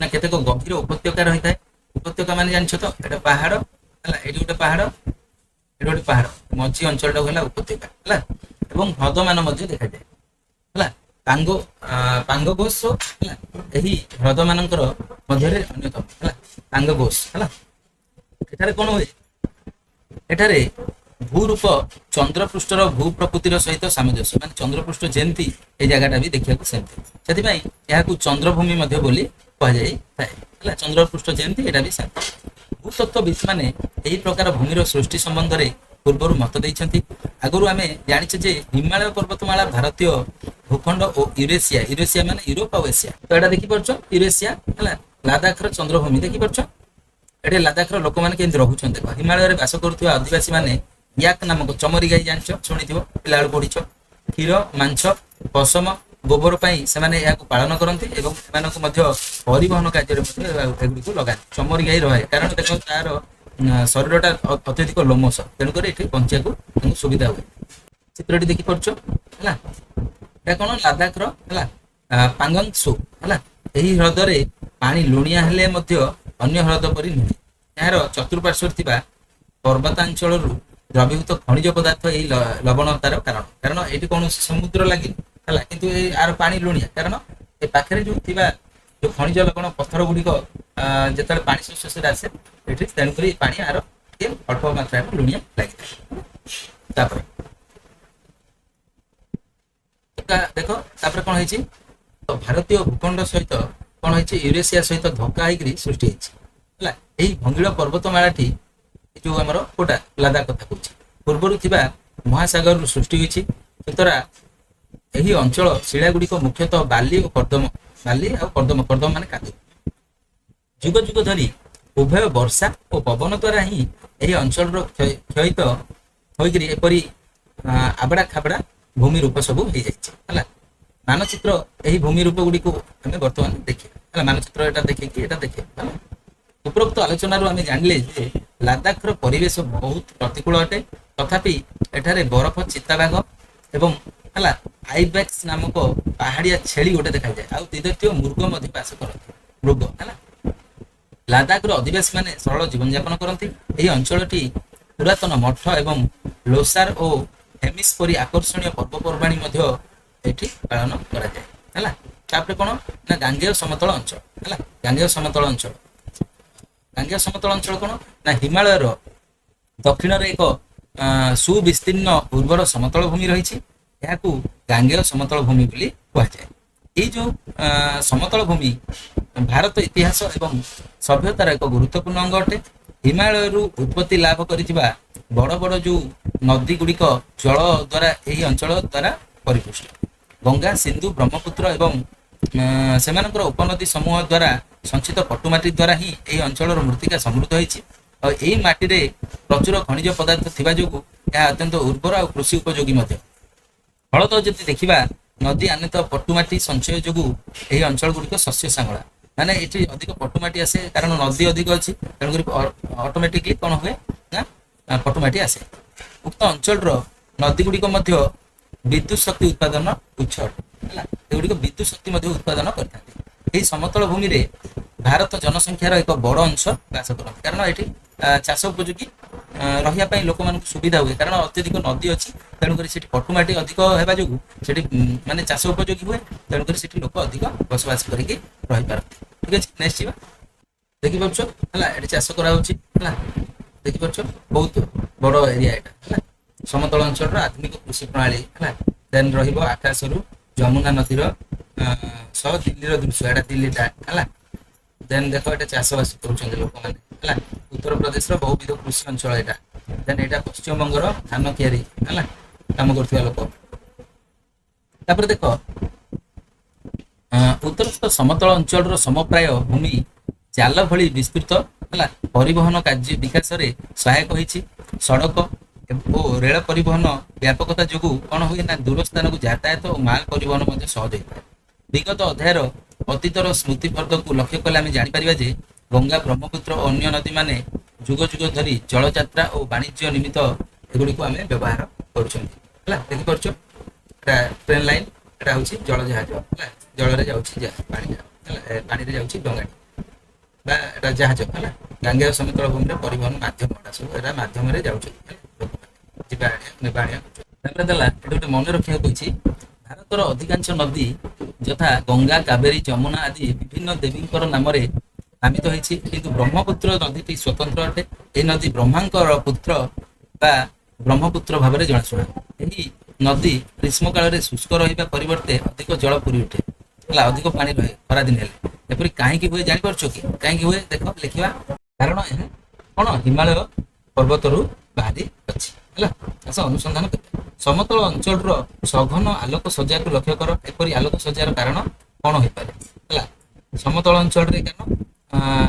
ନା କେତେକ ଗଭୀର ଉପତ୍ୟକା ରହିଥାଏ। ଉପତ୍ୟକା ମାନେ ଜାଣିଛ ତ, ଏଟା ପାହାଡ଼ ହେଲା, ଏଠି ଗୋଟେ ପାହାଡ଼, ଏଠି ଗୋଟେ ପାହାଡ଼, ମଝି ଅଞ୍ଚଳଟାକୁ ହେଲା ଉପତ୍ୟକା ହେଲା। ଏବଂ ହ୍ରଦ ମାନ ମଧ୍ୟ ଦେଖାଯାଏ ହେଲା। ପାଙ୍ଗୋଗୋସ ହେଲା ଏହି ହ୍ରଦ ମାନଙ୍କର ମଧ୍ୟରେ ଅନ୍ୟତମ ହେଲା ପାଙ୍ଗୋଗୋସ ହେଲା। ଏଠାରେ କ'ଣ ହୁଏ, ଏଠାରେ ଭୂରୂପ ଚନ୍ଦ୍ରପୃଷ୍ଠର ଭୂ ପ୍ରକୃତିର ସହିତ ସାମଞ୍ଜସ୍ୟ, ମାନେ ଚନ୍ଦ୍ରପୃଷ୍ଠ ଯେମିତି এই ଜାଗାଟା ବି ଦେଖିବାକୁ ସେମିତି, ସେଥିପାଇଁ ଏହାକୁ ଚନ୍ଦ୍ରଭୂମି ମଧ୍ୟ ବୋଲି କୁହାଯାଇଥାଏ ହେଲା। ଚନ୍ଦ୍ରପୃଷ୍ଠ ଯେମିତି ଏଟା ବି ସେମିତି। ଭୂତତ୍ତ୍ୱବିତ୍ ମାନେ ଏହି ପ୍ରକାର ଭୂମିର ସୃଷ୍ଟି ସମ୍ବନ୍ଧରେ ପୂର୍ବରୁ ମତ ଦେଇଛନ୍ତି। ଆଗରୁ ଆମେ ଜାଣିଛେ ଯେ ହିମାଳୟ ପର୍ବତମାଳା ଭାରତୀୟ ଭୂଖଣ୍ଡ ଓ ୟୁରେସିଆ ମାନେ ୟୁରୋପ ଆଉ ଏସିଆ। ତ ଏଟା ଦେଖିପାରୁଛ ୟୁରେସିଆ ହେଲା। ଲାଦାଖର ଚନ୍ଦ୍ରଭୂମି ଦେଖିପାରୁଛ, ଏଠି ଲାଦାଖର ଲୋକମାନେ କେମିତି ରହୁଛନ୍ତି ଦେଖ। ହିମାଳୟରେ ବାସ କରୁଥିବା ଆଦିବାସୀ ମାନେ ୟାକ୍ ନାମକ ଚମରି ଗାଈ ଜାଣିଛ, ଶୁଣିଥିବ, ପିଲାବେଳୁ ପଢିଛ। କ୍ଷୀର, ମାଂସ, ପଶମ, ଗୋବର ପାଇଁ ସେମାନେ ଏହାକୁ ପାଳନ କରନ୍ତି ଏବଂ ଏମାନଙ୍କୁ ମଧ୍ୟ ପରିବହନ କାର୍ଯ୍ୟରେ ମଧ୍ୟ ଏଗୁଡ଼ିକୁ ଲଗାନ୍ତି। ଚମରି ଗାଈ ରହେ କାରଣ ଦେଖ ତାର ଶରୀରଟା ଅତ୍ୟଧିକ ଲୋମସ, ତେଣୁକରି ଏଠି ବଞ୍ଚିବାକୁ ତାଙ୍କୁ ସୁବିଧା ହୁଏ। ଚିତ୍ରଟି ଦେଖିପାରୁଛ ହେଲା। এটা কোন লাদাখর ହେଲା ପାଙ୍ଗଙ୍ଗ ସୁ ହେଲା। ଏହି ହ୍ରଦରେ ପାଣି ଲୁଣିଆ ହେଲେ ମଧ୍ୟ ଅନ୍ୟ ହ୍ରଦ ପରି ନୁହେଁ। ଏହାର ଚତୁଃପାର୍ଶ୍ୱରେ ଥିବା ପର୍ବତାଞ୍ଚଳରୁ ଦ୍ରବୀଭୂତ ଖଣିଜ ପଦାର୍ଥ ଏହି ଲବଣତାର କାରଣ। କାରଣ ଏଠି କୌଣସି ସମୁଦ୍ର ଲାଗିନି ହେଲା, କିନ୍ତୁ ଆର ପାଣି ଲୁଣିଆ, କାରଣ ଏ ପାଖରେ ଯୋଉ ଥିବା ଯୋଉ ଖଣିଜ ଲବଣ ପଥର ଗୁଡିକ ଯେତେବେଳେ ପାଣି ଶୋଷରେ ଆସେ ଏଠି, ତେଣୁକରି ପାଣି ଆର ଟିକେ ଅଳ୍ପ ମାତ୍ରାରେ ଲୁଣିଆ ଲାଗିଥାଏ। ତାପରେ ଦେଖ ତାପରେ କଣ ହେଇଛି, ଭାରତୀୟ ଭୂଖଣ୍ଡ ସହିତ କଣ ହେଇଛି, ୟୁରେସିଆ ସହିତ ଧକ୍କା ହେଇକିରି ସୃଷ୍ଟି ହେଇଛି ହେଲା। ଏହି ଭଙ୍ଗିଳ ପର୍ବତମାଳାଟି ଯୋଉ ଆମର କୋଉଟା ଲାଦାଖ କଥା କହୁଛି, ପୂର୍ବରୁ ଥିବା ମହାସାଗରରୁ ସୃଷ୍ଟି ହୋଇଛି। ସୁତରାଂ ଏହି ଅଞ୍ଚଳ ଶିଳା ଗୁଡିକ ମୁଖ୍ୟତଃ ବାଲି ଓ କର୍ଦ୍ଦମ, ବାଲି ଆଉ କର୍ଦ୍ଦମ ମାନେ କାଦୁଅ। ଯୁଗ ଯୁଗ ଧରି ଉଭୟ ବର୍ଷା ଓ ପବନ ଦ୍ୱାରା ହିଁ ଏହି ଅଞ୍ଚଳର କ୍ଷୟିତ ହୋଇକରି ଏପରି ଆବଡ଼ା ଖାବଡ଼ା ଭୂମି ରୂପ ସବୁ ହେଇଯାଇଛି ହେଲା। ମାନଚିତ୍ର ଏହି ଭୂମି ରୂପ ଗୁଡିକୁ ଆମେ ବର୍ତ୍ତମାନ ଦେଖିବା ହେଲା। ମାନଚିତ୍ର ଏଟା ଦେଖିକି ଏଟା ଦେଖିବା ହେଲା। ଉପରୋକ୍ତ ଆଲୋଚନାରୁ ଆମେ ଜାଣିଲେ ଯେ ଲାଦାଖର ପରିବେଶ ବହୁତ ପ୍ରତିକୂଳ ଅଟେ, ତଥାପି ଏଠାରେ ବରଫ ଚିତାବାଘ ଏବଂ ହେଲା ଆଇବେକ୍ସ ନାମକ ପାହାଡିଆ ଛେଳି ଗୋଟେ ଦେଖାଯାଏ, ଆଉ ଦ୍ୱିତୀୟ ମୃଗ ମଧ୍ୟ ବାସ କରନ୍ତି, ମୃଗ ହେଲା। ଲାଦାଖର ଅଧିବାସୀ ମାନେ ସରଳ ଜୀବନଯାପନ କରନ୍ତି। ଏହି ଅଞ୍ଚଳଟି ପୁରାତନ ମଠ ଏବଂ ଲୋସାର ଓ ହେମିସ୍ ପରି ଆକର୍ଷଣୀୟ ପର୍ବପର୍ବାଣୀ ମଧ୍ୟ ଏଠି ପାଳନ କରାଯାଏ ହେଲା। ତାପରେ କଣ ନା ଗାଙ୍ଗେୟ ସମତଳ ଅଞ୍ଚଳ ହେଲା। ଗାଙ୍ଗେୟ ସମତଳ ଅଞ୍ଚଳ, ଗାଙ୍ଗେୟ ସମତଳ ଅଞ୍ଚଳ କଣ ନା ହିମାଳୟର ଦକ୍ଷିଣରେ ଏକ ସୁବିସ୍ତୀର୍ଣ୍ଣ ଉର୍ବର ସମତଳ ଭୂମି ରହିଛି। ଏହାକୁ ଗାଙ୍ଗେୟ ସମତଳ ଭୂମି ବୋଲି କୁହାଯାଏ। ଏଇ ଯୋଉ ସମତଳ ଭୂମି ଭାରତ ଇତିହାସ ଏବଂ ସଭ୍ୟତାର ଏକ ଗୁରୁତ୍ୱପୂର୍ଣ୍ଣ ଅଙ୍ଗ ଅଟେ। ହିମାଳୟରୁ ଉତ୍ପତ୍ତି ଲାଭ କରିଥିବା ବଡ଼ ବଡ଼ ଯୋଉ ନଦୀ ଗୁଡ଼ିକ ଜଳ ଦ୍ୱାରା ଏହି ଅଞ୍ଚଳ ଦ୍ୱାରା ପରିପୃଷ୍ଟ। ଗଙ୍ଗା, ସିନ୍ଧୁ, ବ୍ରହ୍ମପୁତ୍ର ଏବଂ ସେମାନଙ୍କର ଉପନଦୀ ସମୂହ ଦ୍ୱାରା ସଞ୍ଚିତ ପଟୁମାଟି ଦ୍ୱାରା ହିଁ ଏହି ଅଞ୍ଚଳର ମୃତ୍ତିକା ସମୃଦ୍ଧ ହୋଇଛି। ଆଉ ଏହି ମାଟିରେ ପ୍ରଚୁର ଖଣିଜ ପଦାର୍ଥ ଥିବା ଯୋଗୁଁ ଏହା ଅତ୍ୟନ୍ତ ଉର୍ବର ଆଉ କୃଷି ଉପଯୋଗୀ ମଧ୍ୟ। ଫଳତଃ ଯଦି ଦେଖିବା, ନଦୀ ଆନିତ ପଟୁମାଟି ସଞ୍ଚୟ ଯୋଗୁଁ ଏହି ଅଞ୍ଚଳ ଗୁଡ଼ିକ ଶସ୍ୟ ଶ୍ୟାମଳା, ମାନେ ଏଠି ଅଧିକ ପଟୁମାଟି ଆସେ, କାରଣ ନଦୀ ଅଧିକ ଅଛି, ତେଣୁକରି ଅଟୋମେଟିକଲି କଣ ହୁଏ ନା ପଟୁମାଟି ଆସେ। ଉକ୍ତ ଅଞ୍ଚଳର ନଦୀ ଗୁଡ଼ିକ ମଧ୍ୟ ବିଦ୍ୟୁତ ଶକ୍ତି ଉତ୍ପାଦନ ଉତ୍ସ ଅଟେ ହେଲା। ଏଗୁଡ଼ିକ ବିଦ୍ୟୁତ ଶକ୍ତି ମଧ୍ୟ ଉତ୍ପାଦନ କରିଥାନ୍ତି। ଏହି ସମତଳ ଭୂମିରେ ଭାରତ ଜନସଂଖ୍ୟାର ଏକ ବଡ଼ ଅଂଶ ବାସ କରନ୍ତି, କାରଣ ଏଠି ଚାଷ ଉପଯୋଗୀ ରହିବା ପାଇଁ ଲୋକମାନଙ୍କୁ ସୁବିଧା ହୁଏ, କାରଣ ଅତ୍ୟଧିକ ନଦୀ ଅଛି, ତେଣୁକରି ସେଠି ପଟୁମାଟି ଅଧିକ ହେବା ଯୋଗୁଁ ସେଠି ମାନେ ଚାଷ ଉପଯୋଗୀ ହୁଏ, ତେଣୁକରି ସେଠି ଲୋକ ଅଧିକ ବସବାସ କରିକି ରହିପାରନ୍ତି। ଠିକ ଅଛି, ନେକ୍ସଟ ଯିବା। ଦେଖିପାରୁଛ ହେଲା, ଏଠି ଚାଷ କରାହଉଛି ହେଲା। ଦେଖିପାରୁଛ ବହୁତ ବଡ଼ ଏରିଆ ଏଟା ହେଲା। ସମତଳ ଅଞ୍ଚଳର ଆଧୁନିକ କୃଷି ପ୍ରଣାଳୀ ହେଲା। ଦେନ୍ ରହିବ ଆକାଶରୁ ଯମୁନା ନଦୀର ସହ ଦିଲ୍ଲୀର ଦୃଶ୍ୟ, ଏଟା ଦିଲ୍ଲୀଟା ହେଲା। ଦେନ୍ ଦେଖ ଏଟା ଚାଷବାସ କରୁଛନ୍ତି ଲୋକମାନେ ହେଲା। ଉତ୍ତରପ୍ରଦେଶର ବହୁବିଧ କୃଷି ଅଞ୍ଚଳ ଏଟା। ଦେନ୍ ଏଇଟା ପଶ୍ଚିମବଙ୍ଗର ଧାନ ତିଆରି ହେଲା କାମ କରୁଥିବା ଲୋକ। ତାପରେ ଦେଖ ଉତ୍ତରସ୍ଥ ସମତଳ ଅଞ୍ଚଳର ସମପ୍ରାୟ ଭୂମି ଜାଲ ଭଳି ବିସ୍ତୃତ ହେଲା। ପରିବହନ କାର୍ଯ୍ୟ ବିକାଶରେ ସହାୟକ ହୋଇଛି। ସଡ଼କ ଓ ରେଳ ପରିବହନ ବ୍ୟାପକତା ଯୋଗୁଁ କଣ ହୁଏ ନା ଦୂର ସ୍ଥାନକୁ ଯାତାୟାତ ଓ ମାଲ ପରିବହନ ମଧ୍ୟ ସହଜ ହୋଇଥାଏ। ବିଗତ ଅଧ୍ୟାୟର ଅତୀତର ସ୍ମୃତିପର୍ଦ୍ଦକୁ ଲକ୍ଷ୍ୟ କଲେ ଆମେ ଜାଣିପାରିବା ଯେ ଗଙ୍ଗା, ବ୍ରହ୍ମପୁତ୍ର ଓ ଅନ୍ୟ ନଦୀମାନେ ଯୁଗ ଯୁଗ ଧରି ଜଳଯାତ୍ରା ଓ ବାଣିଜ୍ୟ ନିମିତ୍ତ ଏଗୁଡ଼ିକୁ ଆମେ ବ୍ୟବହାର କରୁଛନ୍ତି ହେଲା। ଦେଖିପାରୁଛ ଏଟା ଟ୍ରେନ ଲାଇନ, ଏଟା ହଉଛି ଜଳ ଜାହାଜ ହେଲା। ଜଳରେ ଯାଉଛି ପାଣିରେ ଯାଉଛି ଡଙ୍ଗାଟି ବା ଏଟା ଜାହାଜ ହେଲା। ଗାଙ୍ଗେୟ ସମତଳ ଭୂମିରେ ପରିବହନ ମାଧ୍ୟମ ଏଟା ସବୁ ଏଟା ମାଧ୍ୟମରେ ଯାଉଛନ୍ତି ଯିବା ନେବା ଆଣିବା କରୁଛନ୍ତି। ତାପରେ ଦେଲା ଏଠି ଗୋଟେ ମନେ ରଖିବାକୁ କହିଛି, ଭାରତର ଅଧିକାଂଶ ନଦୀ ଯଥା ଗଙ୍ଗା, କାବେରୀ, ଯମୁନା ଆଦି ବିଭିନ୍ନ ଦେବୀଙ୍କର ନାମରେ ନାମିତ ହୋଇଛି, କିନ୍ତୁ ବ୍ରହ୍ମପୁତ୍ର ନଦୀଟି ସ୍ୱତନ୍ତ୍ର ଅଟେ। ଏହି ନଦୀ ବ୍ରହ୍ମାଙ୍କର ପୁତ୍ର ବା ବ୍ରହ୍ମପୁତ୍ର ଭାବରେ ଜଣାଶୁଣା। ଏହି ନଦୀ ଗ୍ରୀଷ୍ମ କାଳରେ ଶୁଷ୍କ ରହିବା ପରିବର୍ତ୍ତେ ଅଧିକ ଜଳ ପୁରି ଉଠେ ହେଲା, ଅଧିକ ପାଣି ରହେ ଖରାଦିନ ହେଲେ। ଏପରି କାହିଁକି ହୁଏ ଜାଣିପାରୁଛ କି? କାହିଁକି ହୁଏ ଦେଖ ଲେଖିବା। କାରଣ ଏହା କଣ ହିମାଳୟ ପର୍ବତରୁ ବାହାରି ଅଛି ହେଲା। ଆସ ଅନୁସନ୍ଧାନ କରିବା। ସମତଳ ଅଞ୍ଚଳର ସଘନ ଆଲୋକ ସଜ୍ଜାକୁ ଲକ୍ଷ୍ୟ କର। ଏପରି ଆଲୋକ ସଜ୍ଜାର କାରଣ କଣ ହୋଇପାରେ ହେଲା। ସମତଳ ଅଞ୍ଚଳରେ କାରଣ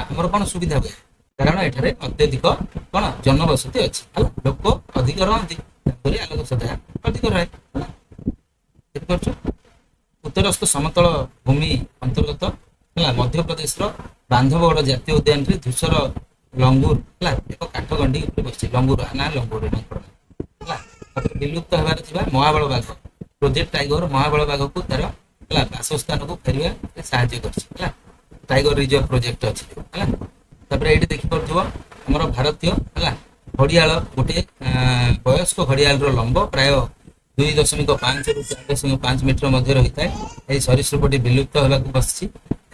ଆମର କଣ ସୁବିଧା ହୁଏ, କାରଣ ଏଠାରେ ଅତ୍ୟଧିକ କଣ ଜନବସତି ଅଛି ହେଲା, ଲୋକ ଅଧିକ ରହନ୍ତି, ତେଣୁକରି ଆଲୋକ ସଜ୍ଜା ଅଧିକ ରହେ ହେଲା। ଦେଖିପାରୁଛ ଉତ୍ତରସ୍ଥ ସମତଳ ଭୂମି ଅନ୍ତର୍ଗତ ହେଲା ମଧ୍ୟପ୍ରଦେଶର ବାନ୍ଧବଗଡ଼ ଜାତୀୟ ଉଦ୍ୟାନରେ ଧୂସର ଲଙ୍ଗୁର ହେଲା ଏକ କାଠ ଗଣ୍ଡି ଉପରେ ବସିଛି। ଲଙ୍ଗୁର ନା ଲଙ୍ଗୁର ହେଲା। ତାପରେ ବିଲୁପ୍ତ ହେବାର ଥିବା ମହାବଳ ବାଘ, ପ୍ରୋଜେକ୍ଟ ଟାଇଗର ମହାବଳ ବାଘକୁ ତାର ହେଲା ବାସସ୍ଥାନକୁ ଫେରିବାରେ ସାହାଯ୍ୟ କରିଛି ହେଲା। ଟାଇଗର ରିଜର୍ଭ ପ୍ରୋଜେକ୍ଟ ଅଛି ହେଲା। ତାପରେ ଏଇଠି ଦେଖିପାରୁଥିବ ଆମର ଭାରତୀୟ ହେଲା ଘଡ଼ିଆଳ ଗୋଟେ ବୟସ୍କ ଘଡ଼ିଆଳର ଲମ୍ବ ପ୍ରାୟ 2.5 ରୁ 4.5 ମିଟର ମଧ୍ୟରେ ହୋଇଥାଏ। ଏହି ସରୀସୃପଟି ବିଲୁପ୍ତ ହେବାକୁ ବସିଛି।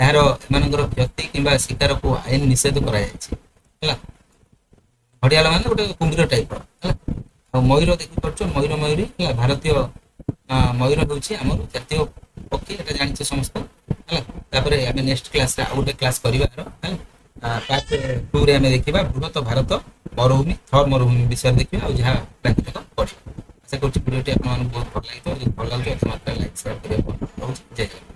ଏହାର ଏମାନଙ୍କର କ୍ଷତି କିମ୍ବା ଶିକାରକୁ ଆଇନ ନିଷେଧ କରାଯାଇଛି ହେଲା। ଘଡ଼ିଆଳ ମାନେ ଗୋଟେ କୁମ୍ଭୀର ଟାଇପର ହେଲା। ଆଉ ମୟୂର ଦେଖିପାରୁଛ ମୟୂର ମୟୂରୀ ହେଲା। ଭାରତୀୟ ମୟୂର ହେଉଛି ଆମର ଜାତୀୟ ପକ୍ଷୀ, ଏଟା ଜାଣିଛେ ସମସ୍ତେ ହେଲା। ତାପରେ ଆମେ ନେକ୍ସଟ କ୍ଲାସରେ ଆଉ ଗୋଟେ କ୍ଲାସ କରିବା ହେଲା। ପାର୍ଟ 2 ରେ ଆମେ ଦେଖିବା ବୃହତ ଭାରତ ମରୁଭୂମି ଥର୍ ମରୁଭୂମି ବିଷୟରେ ଦେଖିବା ଆଉ ଯାହା ବାକି ତକ ପଢିବା। ଆଶା କରୁଛି ଭିଡ଼ିଓଟି ଆପଣମାନଙ୍କୁ ବହୁତ ଭଲ ଲାଗିଥିବ। ଯଦି ଭଲ ଲାଗୁଛି ଅତି ମାତ୍ରାରେ ଲାଇକ୍ ସେୟାର କରିବାକୁ ରହୁଛି। ଜୟ ଜଗନ୍ନାଥ।